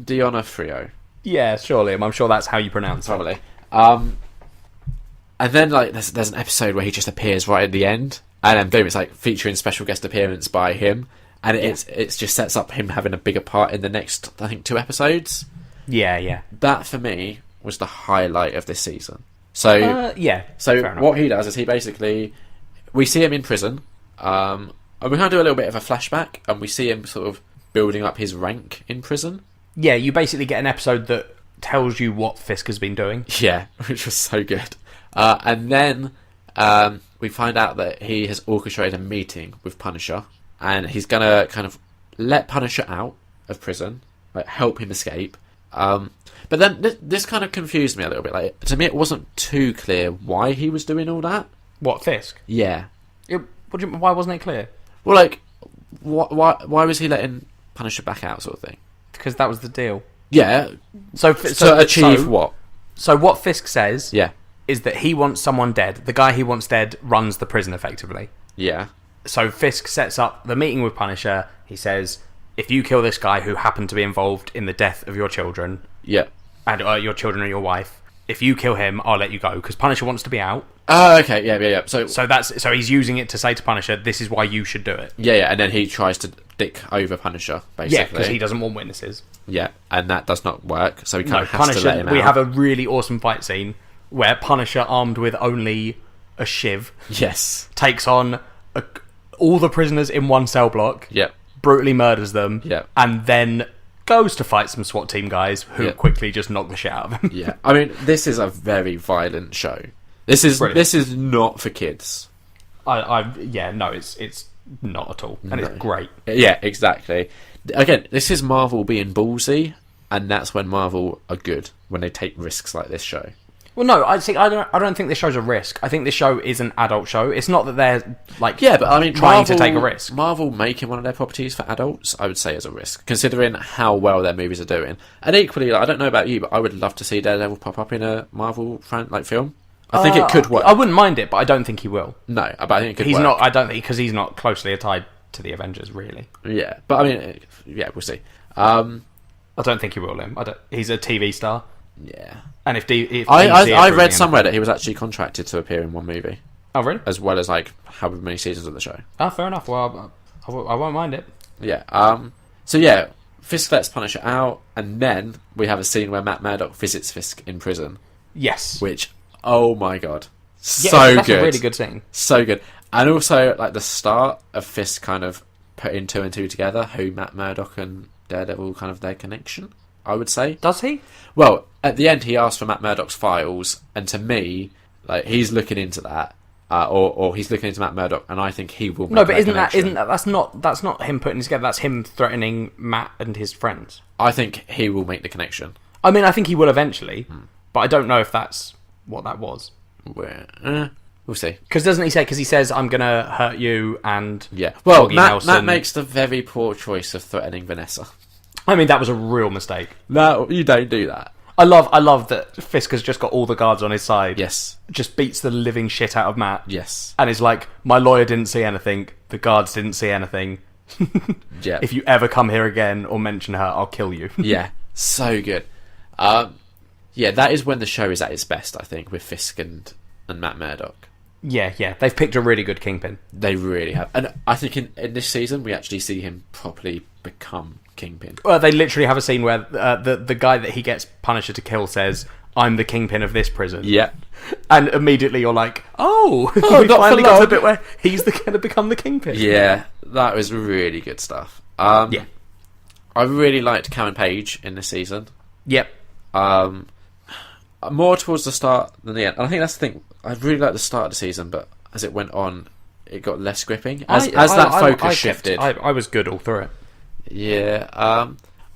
D'Onofrio. Yeah, surely. I'm sure that's how you pronounce it. Probably. And then like there's an episode where he just appears right at the end, and then boom, it's like featuring special guest appearance by him, and it's just sets up him having a bigger part in the next, I think, 2 episodes. Yeah. That for me was the highlight of this season. So So what he does is we see him in prison, and we kind of do a little bit of a flashback, and we see him sort of building up his rank in prison. Yeah, you basically get an episode that tells you what Fisk has been doing. Yeah, which was so good. And then we find out that he has orchestrated a meeting with Punisher, and he's going to kind of let Punisher out of prison, like help him escape. But then this kind of confused me a little bit. Like, to me, it wasn't too clear why he was doing all that. What, Fisk? Yeah. Why wasn't it clear? Well, like, why was he letting Punisher back out, sort of thing? Because that was the deal. Yeah. So achieve what? So what Fisk says Yeah. is that he wants someone dead. The guy he wants dead runs the prison, effectively. Yeah. So Fisk sets up the meeting with Punisher. He says, if you kill this guy who happened to be involved in the death of your children... Yeah. And your children and your wife, if you kill him, I'll let you go. Because Punisher wants to be out. Oh, okay. Yeah. So he's using it to say to Punisher, this is why you should do it. Yeah. And then he tries to dick over Punisher, basically. Yeah, because he doesn't want witnesses. Yeah, and that does not work, so he kind of has to let him out. We have a really awesome fight scene where Punisher, armed with only a shiv, takes on all the prisoners in one cell block, brutally murders them, and then goes to fight some SWAT team guys who quickly just knock the shit out of him. Yeah, I mean, this is a very violent show. This is not for kids. It's not at all, and it's great. Yeah, exactly. Again, this is Marvel being ballsy, and that's when Marvel are good, when they take risks like this show. Well, no, I don't think this show's a risk. I think this show is an adult show. It's not that they're like but I mean, trying to take a risk. Marvel making one of their properties for adults, I would say, is a risk, considering how well their movies are doing. And equally, like, I don't know about you, but I would love to see Daredevil pop up in a Marvel film. I think it could work. I wouldn't mind it, but I don't think he will. No, but I think it could work. He's not. I don't think, because he's not closely tied to the Avengers, really. Yeah, but I mean, we'll see. I don't think he will. He's a TV star. Yeah. And if I read somewhere that he was actually contracted to appear in one movie. Oh, really? As well as like however many seasons of the show. Oh, fair enough. Well, I won't mind it. Yeah. So yeah, Fisk lets Punisher out, and then we have a scene where Matt Murdock visits Fisk in prison. Yes. Which, oh my god, that's a really good scene. So good. And also, like, the start of Fisk kind of putting 2 and 2 together, who Matt Murdock and Daredevil, kind of their connection, I would say. Does he? Well, at the end, he asks for Matt Murdock's files, and to me, like, he's looking into that, or he's looking into Matt Murdock, and I think he will make that's not him putting it together, that's him threatening Matt and his friends. I think he will make the connection. I mean, I think he will eventually, but I don't know if that's what that was. We'll see. Because doesn't he say? Because he says, "I'm gonna hurt you," and Well, Matt makes the very poor choice of threatening Vanessa. I mean, that was a real mistake. No, you don't do that. I love that Fisk has just got all the guards on his side. Yes. Just beats the living shit out of Matt. Yes. And is like, my lawyer didn't see anything. The guards didn't see anything. Yeah. If you ever come here again or mention her, I'll kill you. Yeah. So good. Yeah, that is when the show is at its best, I think, with Fisk and Matt Murdock. Yeah. They've picked a really good Kingpin. They really have. And I think in this season, we actually see him properly become Kingpin. Well, they literally have a scene where the guy that he gets Punisher to kill says, "I'm the Kingpin of this prison." Yeah. And immediately you're like, we finally got to the bit where he's going to become the Kingpin. Yeah, that was really good stuff. Yeah. I really liked Cameron Page in this season. Yep. More towards the start than the end. And I think that's the thing. I really liked the start of the season, but as it went on, it got less gripping. As that focus shifted. I was good all through it. Yeah.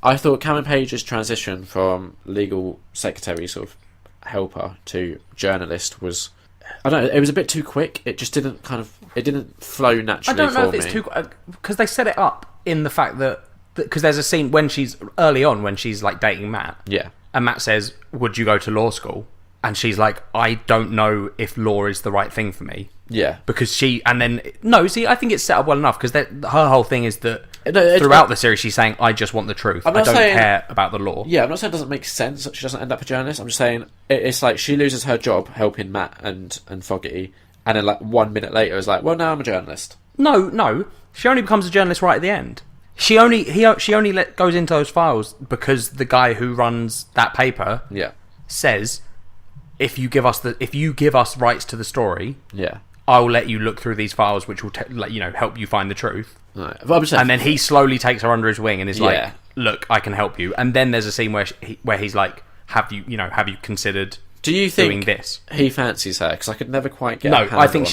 I thought Cameron Page's transition from legal secretary sort of helper to journalist was... I don't know, it was a bit too quick. It just didn't flow naturally for me. I don't know if it's too... Because they set it up in the fact that because there's a scene when she's early on when she's like dating Matt. Yeah. And Matt says, "Would you go to law school?" And she's like, "I don't know if law is the right thing for me." Yeah. Because I think it's set up well enough because her whole thing is that throughout the series she's saying, "I just want the truth. I don't care about the law." Yeah, I'm not saying it doesn't make sense that she doesn't end up a journalist. I'm just saying it's like she loses her job helping Matt and Foggy, and then like 1 minute later is like, "Well, now I'm a journalist." No. She only becomes a journalist right at the end. She only goes into those files because the guy who runs that paper says, if you give us rights to the story, I'll let you look through these files, which will help you find the truth. Right. And then he slowly takes her under his wing and is like, "Look, I can help you." And then there's a scene where he's like, "Have you considered? Do you think doing this?" He fancies her? Because I could never quite get. No, I think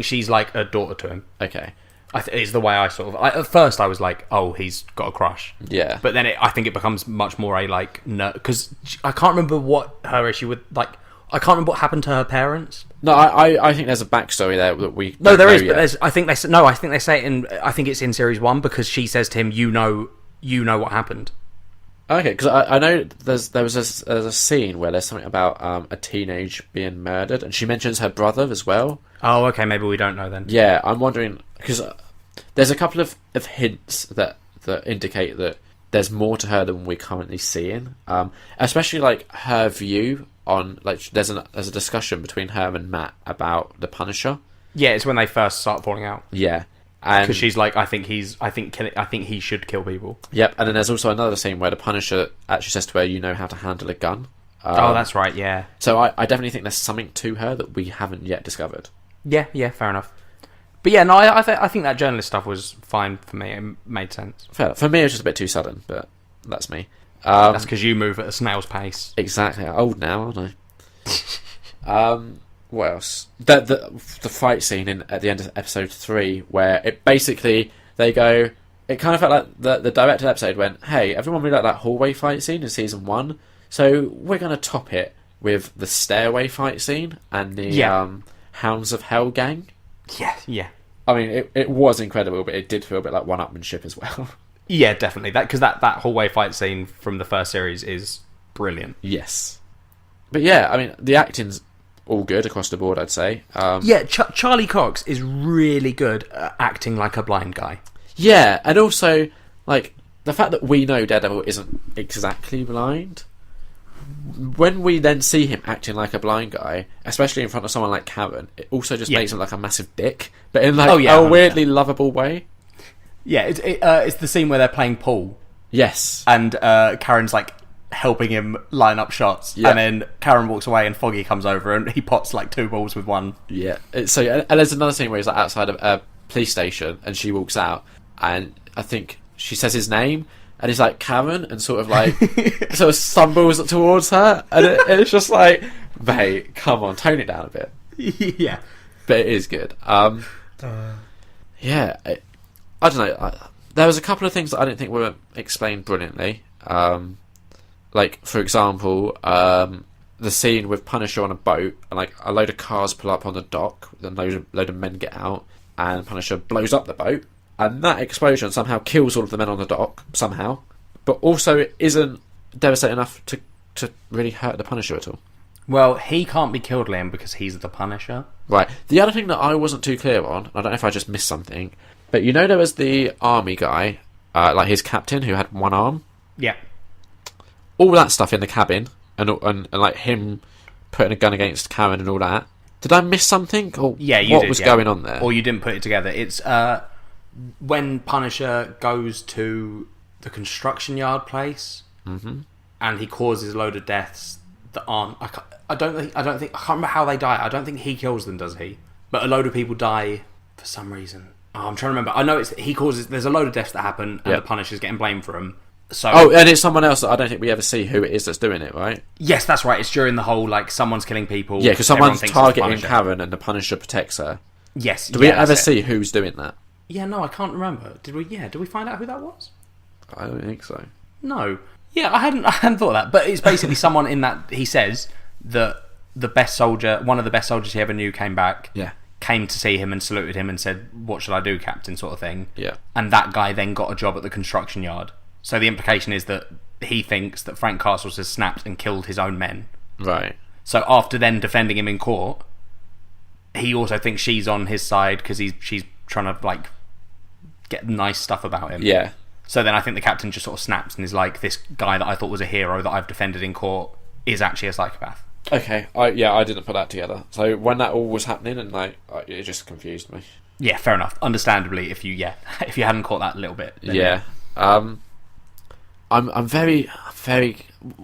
she's like a daughter to him. Okay. It's the way I sort of... at first I was like, oh, he's got a crush. Yeah. But then I think it becomes much more a like... Because I can't remember what her issue with... Like, I can't remember what happened to her parents. No, I think there's a backstory there that we... No, there is, but I think they say it in... I think it's in series 1 because she says to him, you know what happened. Okay, because I know there's a scene where there's something about a teenage being murdered, and she mentions her brother as well. Oh, okay, maybe we don't know then. Yeah, I'm wondering, because there's a couple of hints that indicate that there's more to her than we're currently seeing. Especially like her view on, like, there's a discussion between her and Matt about the Punisher. Yeah, it's when they first start falling out. Yeah. Because she's like, I think he should kill people. Yep, and then there's also another scene where the Punisher actually says to her, "You know how to handle a gun." Oh, that's right, yeah. So I definitely think there's something to her that we haven't yet discovered. Yeah, fair enough. But yeah, no, I think that journalist stuff was fine for me. It made sense. Fair. For me, it was just a bit too sudden, but that's me. That's because you move at a snail's pace. Exactly. I'm old now, aren't I? What else? The fight scene at the end of episode 3, where it basically they go. It kind of felt like the director of the episode went, "Hey, everyone really liked that hallway fight scene in season 1, so we're going to top it with the stairway fight scene and the Hounds of Hell gang." Yeah. I mean, it was incredible, but it did feel a bit like one-upmanship as well. Yeah, definitely. Because that hallway fight scene from the first series is brilliant. Yes. But yeah, I mean, the acting's all good across the board, I'd say. Charlie Cox is really good at acting like a blind guy. Yeah, and also, like, the fact that we know Daredevil isn't exactly blind, when we then see him acting like a blind guy, especially in front of someone like Karen, it also just makes him like a massive dick, but in like a weirdly lovable way. Yeah, it's the scene where they're playing pool. Yes. And Karen's like helping him line up shots, and then Karen walks away and Foggy comes over and he pots like 2 balls with one. Yeah. So and there's another scene where he's like outside of a police station and she walks out and I think she says his name and he's like, "Karen," and sort of like sort of stumbles towards her and it's just like, mate, come on, tone it down a bit. Yeah. But it is good. Yeah. I don't know. There was a couple of things that I didn't think were explained brilliantly. Like, for example, the scene with Punisher on a boat, and like a load of cars pull up on the dock, and a load of men get out, and Punisher blows up the boat, and that explosion somehow kills all of the men on the dock, somehow, but also it isn't devastating enough to really hurt the Punisher at all. Well, he can't be killed, Liam, because he's the Punisher. Right. The other thing that I wasn't too clear on, I don't know if I just missed something, but you know there was the army guy, like his captain who had one arm? Yeah. All that stuff in the cabin, and like him putting a gun against Karen and all that. Did I miss something? Or what was going on there? Or you didn't put it together. It's when Punisher goes to the construction yard place, and he causes a load of deaths that aren't. I can't remember how they die. I don't think he kills them, does he? But a load of people die for some reason. Oh, I'm trying to remember. I know he causes. There's a load of deaths that happen, and the Punisher's getting blamed for them. So, and it's someone else that I don't think we ever see who it is that's doing it, right? Yes, that's right. It's during the whole, like, someone's killing people. Yeah, because someone's targeting Karen and the Punisher protects her. Yes. Do we ever see who's doing that? Yeah, no, I can't remember. Did we find out who that was? I don't think so. No. Yeah, I hadn't thought of that. But it's basically someone in that, he says that the best soldier, one of the best soldiers he ever knew came back. Yeah. Came to see him and saluted him and said, "What should I do, Captain?" sort of thing. Yeah. And that guy then got a job at the construction yard. So the implication is that he thinks that Frank Castles has snapped and killed his own men. Right. So after then defending him in court, he also thinks she's on his side because she's trying to like get nice stuff about him. Yeah. So then I think the captain just sort of snaps and is like, this guy that I thought was a hero that I've defended in court is actually a psychopath. Okay, I didn't put that together. So when that all was happening, and like it just confused me. Yeah, fair enough. Understandably, if you hadn't caught that a little bit. Yeah. I'm very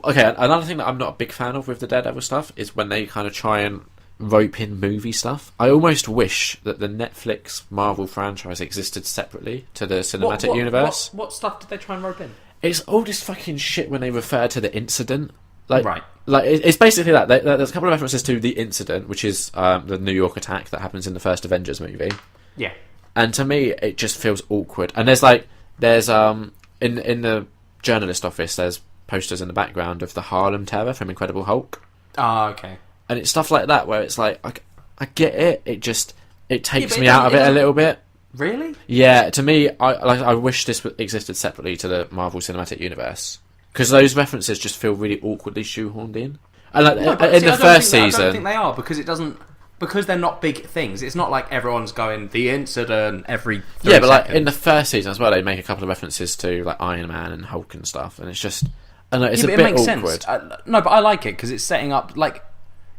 okay. Another thing that I'm not a big fan of with the Daredevil stuff is when they kind of try and rope in movie stuff. I almost wish that the Netflix Marvel franchise existed separately to the cinematic universe. What stuff did they try and rope in? It's all this fucking shit when they refer to the incident. Like, right. Like it's basically that. There's a couple of references to the incident, which is the New York attack that happens in the first Avengers movie. Yeah. And to me, it just feels awkward. And there's in the journalist office, there's posters in the background of the Harlem Terror from Incredible Hulk. Ah, okay. And it's stuff like that where it's like, I get it. It takes me out of it a little bit. Really? Yeah. To me, I wish this existed separately to the Marvel Cinematic Universe, because those references just feel really awkwardly shoehorned in. And in the first season, I don't think they are, because it doesn't. Because they're not big things. It's not like everyone's going the incident every 3 yeah, but seconds. like in the first season as well, they make a couple of references to like Iron Man and Hulk and stuff, and it's just, I know, it's a bit makes awkward. Sense. No, but I like it because it's setting up, like,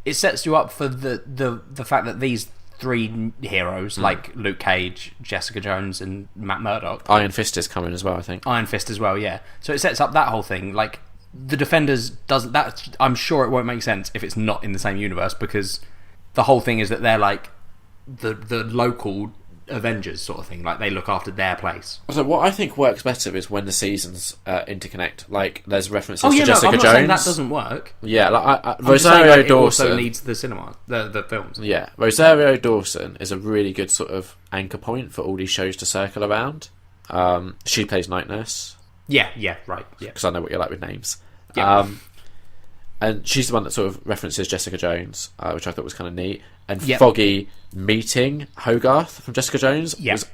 it sets you up for the fact that these 3 heroes, like Luke Cage, Jessica Jones, and Matt Murdock. Iron Fist is coming as well, I think. Iron Fist as well, yeah. So it sets up that whole thing. Like, the Defenders doesn't. That I'm sure it won't make sense if it's not in the same universe, because the whole thing is that they're like the local Avengers sort of thing. Like, they look after their place. So what I think works better is when the seasons interconnect. Like, there's references to Jessica I'm not Jones. saying that doesn't work. Yeah, like I'm Rosario just saying, Dawson it also needs the cinema, the films. Yeah, Rosario Dawson is a really good sort of anchor point for all these shows to circle around. She plays Night Nurse. Yeah, right. Yeah, because I know what you're like with names. Yeah. And she's the one that sort of references Jessica Jones, which I thought was kind of neat. And Yep. Foggy meeting Hogarth from Jessica Jones was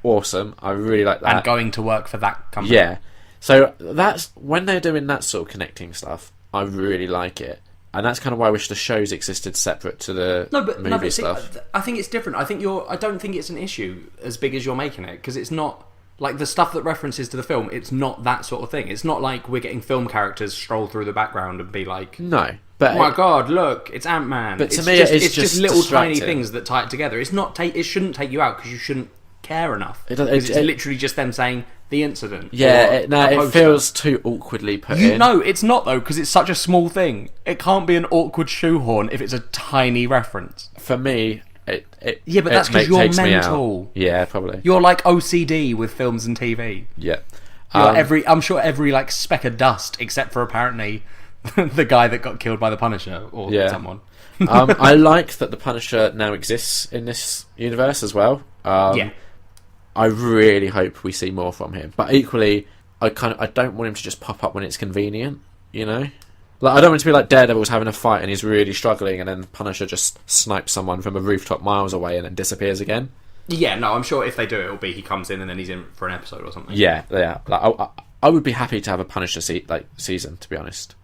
awesome. I really like that. And going to work for that company. Yeah. So that's when they're doing that sort of connecting stuff, I really like it. And that's kind of why I wish the shows existed separate to the movie stuff. I think it's different. I don't think it's an issue as big as you're making it, because it's not like the stuff that references to the film. It's not that sort of thing. It's not like we're getting film characters stroll through the background and be like, no, but oh my god, look, it's Ant-Man. But to me, it's just little tiny distracting. things that tie it together. It's not. It shouldn't take you out because you shouldn't care enough. It's literally just them saying the incident. Yeah, it feels too awkwardly put in. No, it's not though, because it's such a small thing. It can't be an awkward shoehorn if it's a tiny reference. For me, yeah, but that's because you're mental. Yeah, probably. You're like OCD with films and TV. Yeah. I'm sure every like speck of dust, except for apparently the guy that got killed by the Punisher or someone. I like that the Punisher now exists in this universe as well. Yeah. I really hope we see more from him, but equally, I don't want him to just pop up when it's convenient. You know, like I don't want it to be like Daredevil's having a fight and he's really struggling, and then Punisher just snipes someone from a rooftop miles away and then disappears again. Yeah, no, I'm sure if they do it, it'll be he comes in and then he's in for an episode or something. Yeah. Like, I would be happy to have a Punisher season, to be honest.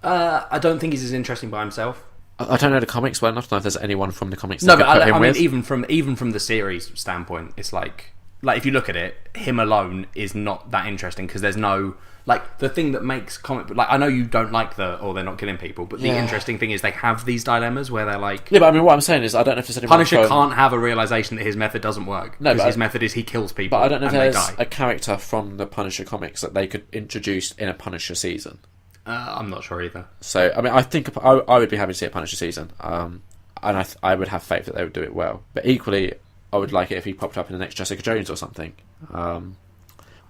I don't think he's as interesting by himself. I don't know the comics well enough to know if there's anyone from the comics. No, but I mean, even from the series standpoint, it's like if you look at it, him alone is not that interesting, because there's no like the thing that makes comic. Like, I know you don't like they're not killing people, but the interesting thing is they have these dilemmas where they're like. Yeah, but I mean, what I'm saying is I don't know if there's anyone. Punisher can't have a realization that his method doesn't work. No, because his method is he kills people. But I don't know if there's a character from the Punisher comics that they could introduce in a Punisher season. I'm not sure either. So, I mean, I think I would be happy to see a Punisher season, and I would have faith that they would do it well. But equally, I would like it if he popped up in the next Jessica Jones or something.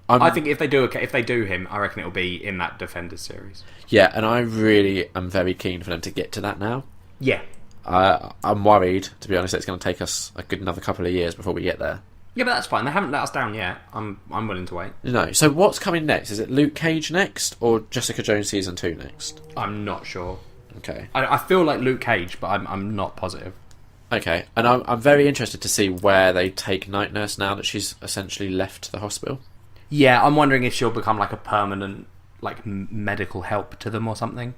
I think if they do him, I reckon it'll be in that Defenders series. Yeah, and I really am very keen for them to get to that now. Yeah. I'm worried, to be honest, that it's going to take us a good another couple of years before we get there. Yeah, but that's fine. They haven't let us down yet. I'm willing to wait. No. So what's coming next? Is it Luke Cage next, or Jessica Jones season 2 next? I'm not sure. Okay. I feel like Luke Cage, but I'm not positive. Okay, and I'm very interested to see where they take Night Nurse now that she's essentially left the hospital. Yeah, I'm wondering if she'll become like a permanent like medical help to them or something.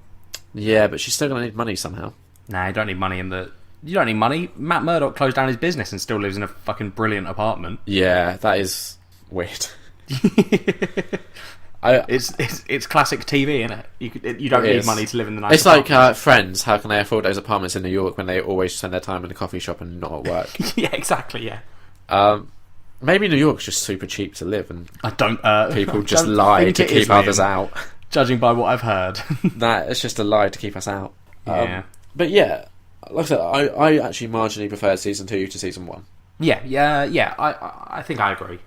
Yeah, but she's still going to need money somehow. Nah, you don't need money You don't need money. Matt Murdock closed down his business and still lives in a fucking brilliant apartment. Yeah, that is weird. It's classic TV, isn't it? You don't need money to live in the nice. It's like Friends. How can they afford those apartments in New York when they always spend their time in a coffee shop and not at work? Yeah, exactly. Yeah. Maybe New York's just super cheap to live, and people just don't lie to keep others out. Judging by what I've heard, It's just a lie to keep us out. Yeah. But yeah, like I said, I actually marginally preferred season 2 to season 1. Yeah. I think I agree.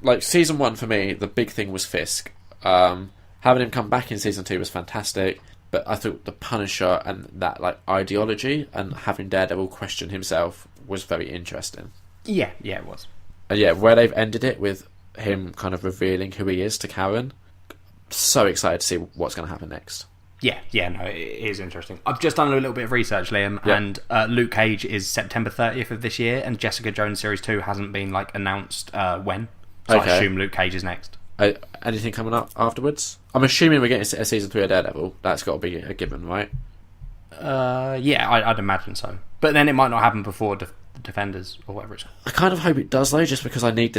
Like season 1 for me, the big thing was Fisk. Having him come back in season 2 was fantastic, but I thought the Punisher and that like ideology and having Daredevil question himself was very interesting. Yeah, it was. And yeah, where they've ended it with him kind of revealing who he is to Karen, so excited to see what's going to happen next. Yeah, no, it is interesting. I've just done a little bit of research, Liam, and Luke Cage is September 30th of this year, and Jessica Jones Series 2 hasn't been like announced when. So I assume Luke Cage is next. Anything coming up afterwards? I'm assuming we're getting a season 3 of Daredevil. That's got to be a given, right? Yeah, I'd imagine so. But then it might not happen before Defenders or whatever it's called. I kind of hope it does though, just because I need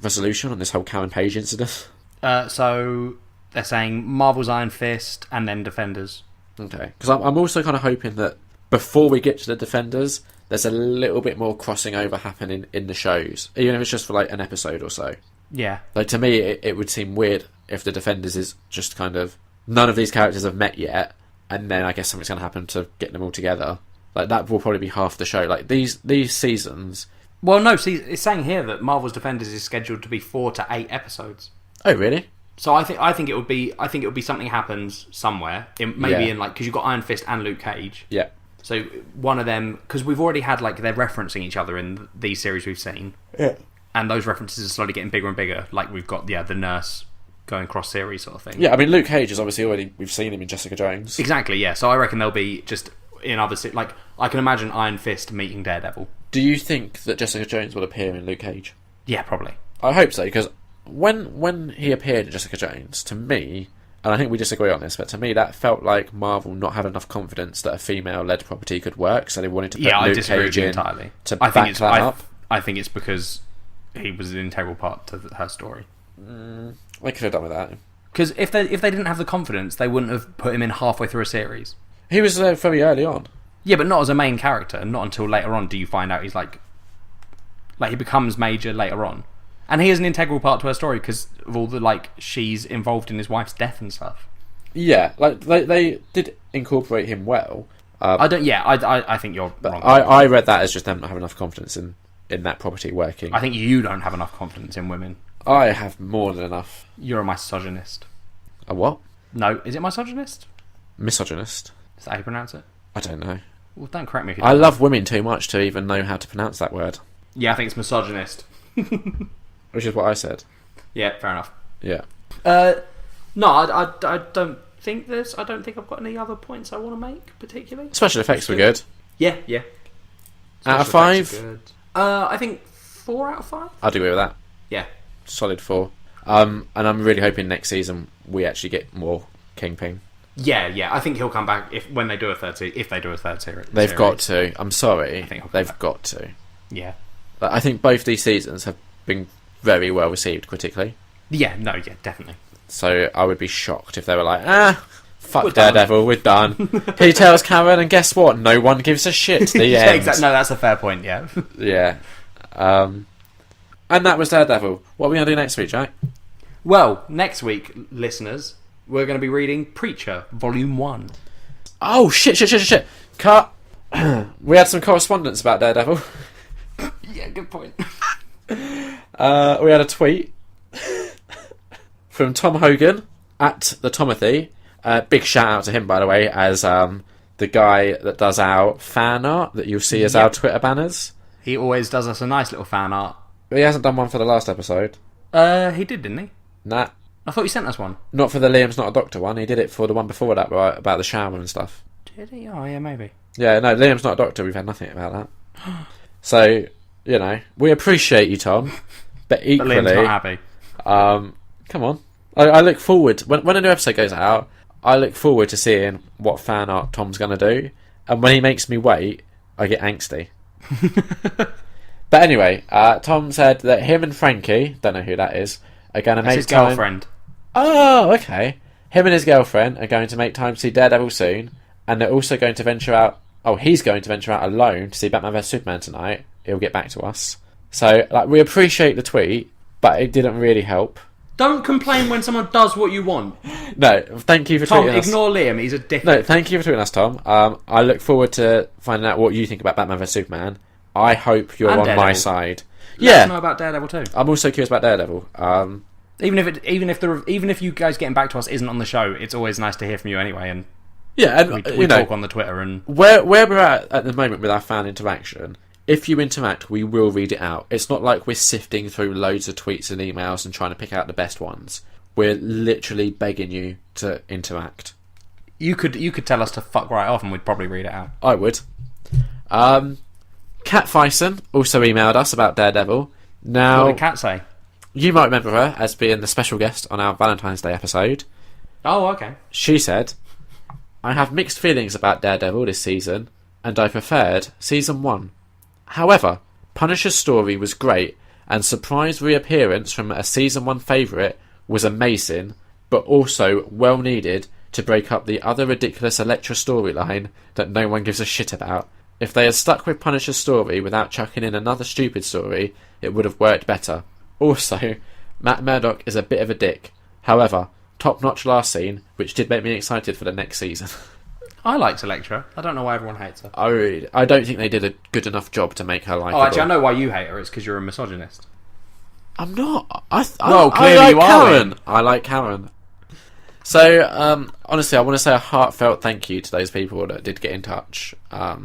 resolution on this whole Karen Page incident. So they're saying Marvel's Iron Fist and then Defenders. Okay, because I'm also kind of hoping that before we get to the Defenders, there's a little bit more crossing over happening in the shows, even if it's just for like an episode or so. Yeah. Like to me, it would seem weird if the Defenders is just kind of none of these characters have met yet, and then I guess something's going to happen to get them all together. Like that will probably be half the show. Like these seasons. Well, no. See, it's saying here that Marvel's Defenders is scheduled to be 4 to 8 episodes. Oh, really? So I think it would be something happens somewhere. In like because you've got Iron Fist and Luke Cage. Yeah. So one of them, because we've already had like they're referencing each other in these series we've seen. Yeah. And those references are slowly getting bigger and bigger. Like we've got the nurse going cross series sort of thing. Yeah, I mean Luke Cage is obviously we've seen him in Jessica Jones. Exactly. Yeah. So I reckon they'll be just in other like I can imagine Iron Fist meeting Daredevil. Do you think that Jessica Jones will appear in Luke Cage? Yeah, probably. I hope so, because when he appeared in Jessica Jones, to me, and I think we disagree on this, but to me that felt like Marvel not having enough confidence that a female-led property could work, so they wanted to put Luke Cage in entirely. To back that up. I think it's because he was an integral part to her story. They could have done with that. Because if they didn't have the confidence, they wouldn't have put him in halfway through a series. He was there very early on. Yeah, but not as a main character. Not until later on do you find out he's like he becomes major later on. And he is an integral part to her story because of all the like she's involved in his wife's death and stuff. Yeah, like they did incorporate him well. I think you're wrong. I read that as just them not having enough confidence in that property working. I think you don't have enough confidence in women. I have more than enough. You're a misogynist. A what? No, is it misogynist? Misogynist. Is that how you pronounce it? I don't know. Well, don't correct me if you I don't. love women too much to even know how to pronounce that word. Yeah, I think it's misogynist. Which is what I said. Yeah, fair enough. Yeah. No, I don't think I don't think I've got any other points I want to make particularly. Special effects were good. Yeah. Out of 5? I think 4 out of 5. I'd agree with that. Yeah. Solid 4. And I'm really hoping next season we actually get more Kingpin. Yeah. I think he'll come back if they do a third series. They've got to. I'm sorry. They've got to. Yeah. I think both these seasons have been very well received critically. Yeah, definitely. So I would be shocked if they were like, fuck Daredevil, we're done. He tells Karen, and guess what? No one gives a shit. The yeah, end. Exactly. No, that's a fair point, yeah. Yeah. And that was Daredevil. What are we going to do next week, Jack? Well, next week, listeners, we're going to be reading Preacher, Volume 1. Oh, shit. Cut. We had some correspondence about Daredevil. Yeah, good point. We had a tweet from Tom Hogan at the Tomothy. Big shout out to him, by the way, as the guy that does our fan art that you'll see as our Twitter banners. He always does us a nice little fan art. But he hasn't done one for the last episode. He did, didn't he? Nah. I thought he sent us one. Not for the Liam's Not a Doctor one. He did it for the one before that, right, about the shower and stuff. Did he? Oh, yeah, maybe. Yeah, no, Liam's Not a Doctor. We've had nothing about that. So, we appreciate you, Tom. But equally, Liam's not happy. Come on. I look forward... When a new episode goes out, I look forward to seeing what fan art Tom's going to do. And when he makes me wait, I get angsty. But anyway, Tom said that him and Frankie, don't know who that is, are going to make his girlfriend. Oh, okay. Him and his girlfriend are going to make time to see Daredevil soon, and they're also going to venture out... Oh, he's going to venture out alone to see Batman vs Superman tonight. He'll get back to us. So, we appreciate the tweet, but it didn't really help. Don't complain when someone does what you want. No, thank you for tweeting us. Tom, ignore Liam, he's a dick. No, thank you for tweeting us, Tom. I look forward to finding out what you think about Batman vs Superman. I hope you're on my side. Let us know about Daredevil too. I'm also curious about Daredevil. Even if you guys getting back to us isn't on the show, it's always nice to hear from you anyway. And we talk on the Twitter and where we're at the moment with our fan interaction. If you interact, we will read it out. It's not like we're sifting through loads of tweets and emails and trying to pick out the best ones. We're literally begging you to interact. You could tell us to fuck right off and we'd probably read it out. I would. Kat Fyson also emailed us about Daredevil. Now, what did Kat say? You might remember her as being the special guest on our Valentine's Day episode. Oh, okay. She said, I have mixed feelings about Daredevil this season, and I preferred Season 1. However, Punisher's story was great, and surprise reappearance from a Season 1 favourite was amazing, but also well needed to break up the other ridiculous Elektra storyline that no one gives a shit about. If they had stuck with Punisher's story without chucking in another stupid story, it would have worked better. Also, Matt Murdock is a bit of a dick. However, top-notch last scene, which did make me excited for the next season. I liked Elektra. I don't know why everyone hates her. I don't think they did a good enough job to make her likeable. Oh, actually, I know why you hate her. It's because you're a misogynist. I'm not. Well, clearly I like you are. Karen. I like Karen. So, honestly, I want to say a heartfelt thank you to those people that did get in touch. I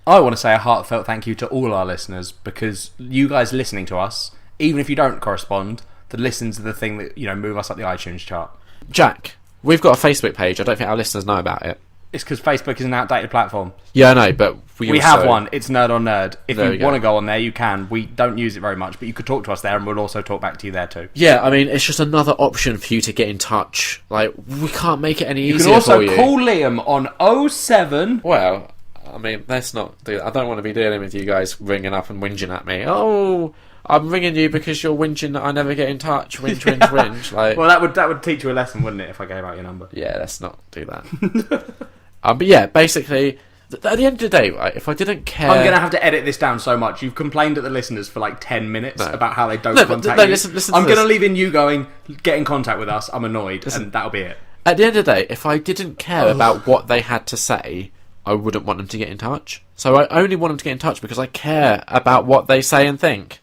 want to say a heartfelt thank you to all our listeners, because you guys listening to us, even if you don't correspond, the listens are the thing that, move us up the iTunes chart. Jack, we've got a Facebook page. I don't think our listeners know about it. It's because Facebook is an outdated platform. Yeah, I know, but we have one. It's Nerd on Nerd. If you want to go on there, you can. We don't use it very much, but you could talk to us there, and we'll also talk back to you there too. Yeah, I mean, it's just another option for you to get in touch. Like, we can't make it any easier for you. You can also call Liam on 07... Well, I mean, let's not do that. I don't want to be dealing with you guys ringing up and whinging at me. Oh, I'm ringing you because you're whinging that I never get in touch. Whinge, whinge, whinge. Like, well, that would teach you a lesson, wouldn't it, if I gave out your number? Yeah, let's not do that. But yeah, basically, at the end of the day, right, if I didn't care... I'm going to have to edit this down so much. You've complained at the listeners for like 10 minutes about how they don't contact you. Listen I'm going to leave in you going, get in contact with us, I'm annoyed, and that'll be it. At the end of the day, if I didn't care about what they had to say, I wouldn't want them to get in touch. So I only want them to get in touch because I care about what they say and think.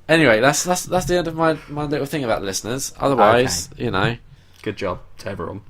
Anyway, that's the end of my little thing about the listeners. Otherwise, Good job to everyone.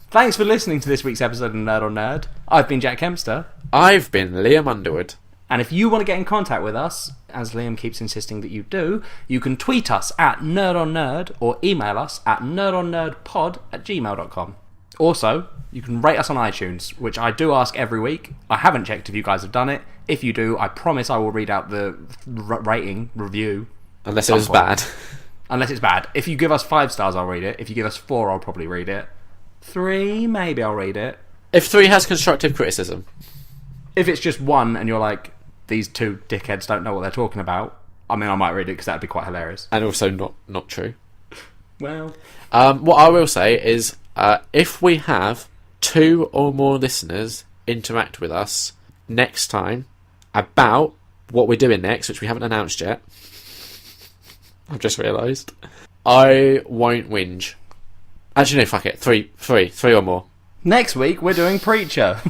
Thanks for listening to this week's episode of Nerd on Nerd. I've been Jack Kempster. I've been Liam Underwood. And if you want to get in contact with us, as Liam keeps insisting that you do, you can tweet us at nerdonnerd or email us at nerdonnerdpod@gmail.com. Also, you can rate us on iTunes, which I do ask every week. I haven't checked if you guys have done it. If you do, I promise I will read out the rating review. Unless it was bad. Unless it's bad. If you give us 5 stars, I'll read it. If you give us 4, I'll probably read it. 3, maybe I'll read it. If 3 has constructive criticism. If it's just 1 and you're like, these 2 dickheads don't know what they're talking about, I mean, I might read it because that'd be quite hilarious. And also not true. Well. What I will say is, if we have 2 or more listeners interact with us next time about what we're doing next, which we haven't announced yet, I've just realised, I won't whinge. Actually, no, fuck it. 3 or more. Next week, we're doing Preacher.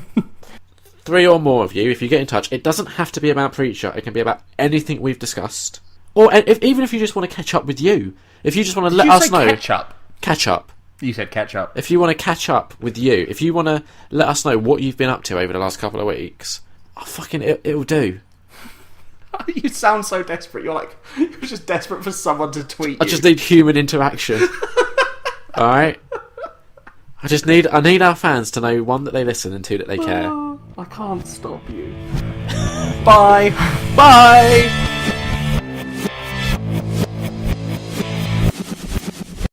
3 or more of you, if you get in touch, it doesn't have to be about Preacher. It can be about anything we've discussed. Or even if you just want to catch up with you. If you just want to let us know. Catch up. You said catch up. If you want to catch up with you, if you want to let us know what you've been up to over the last couple of weeks, it'll do. You sound so desperate. You're just desperate for someone to tweet you. I just need human interaction. Alright? I need our fans to know, 1, that they listen, and 2, that they care. I can't stop you. Bye. Bye!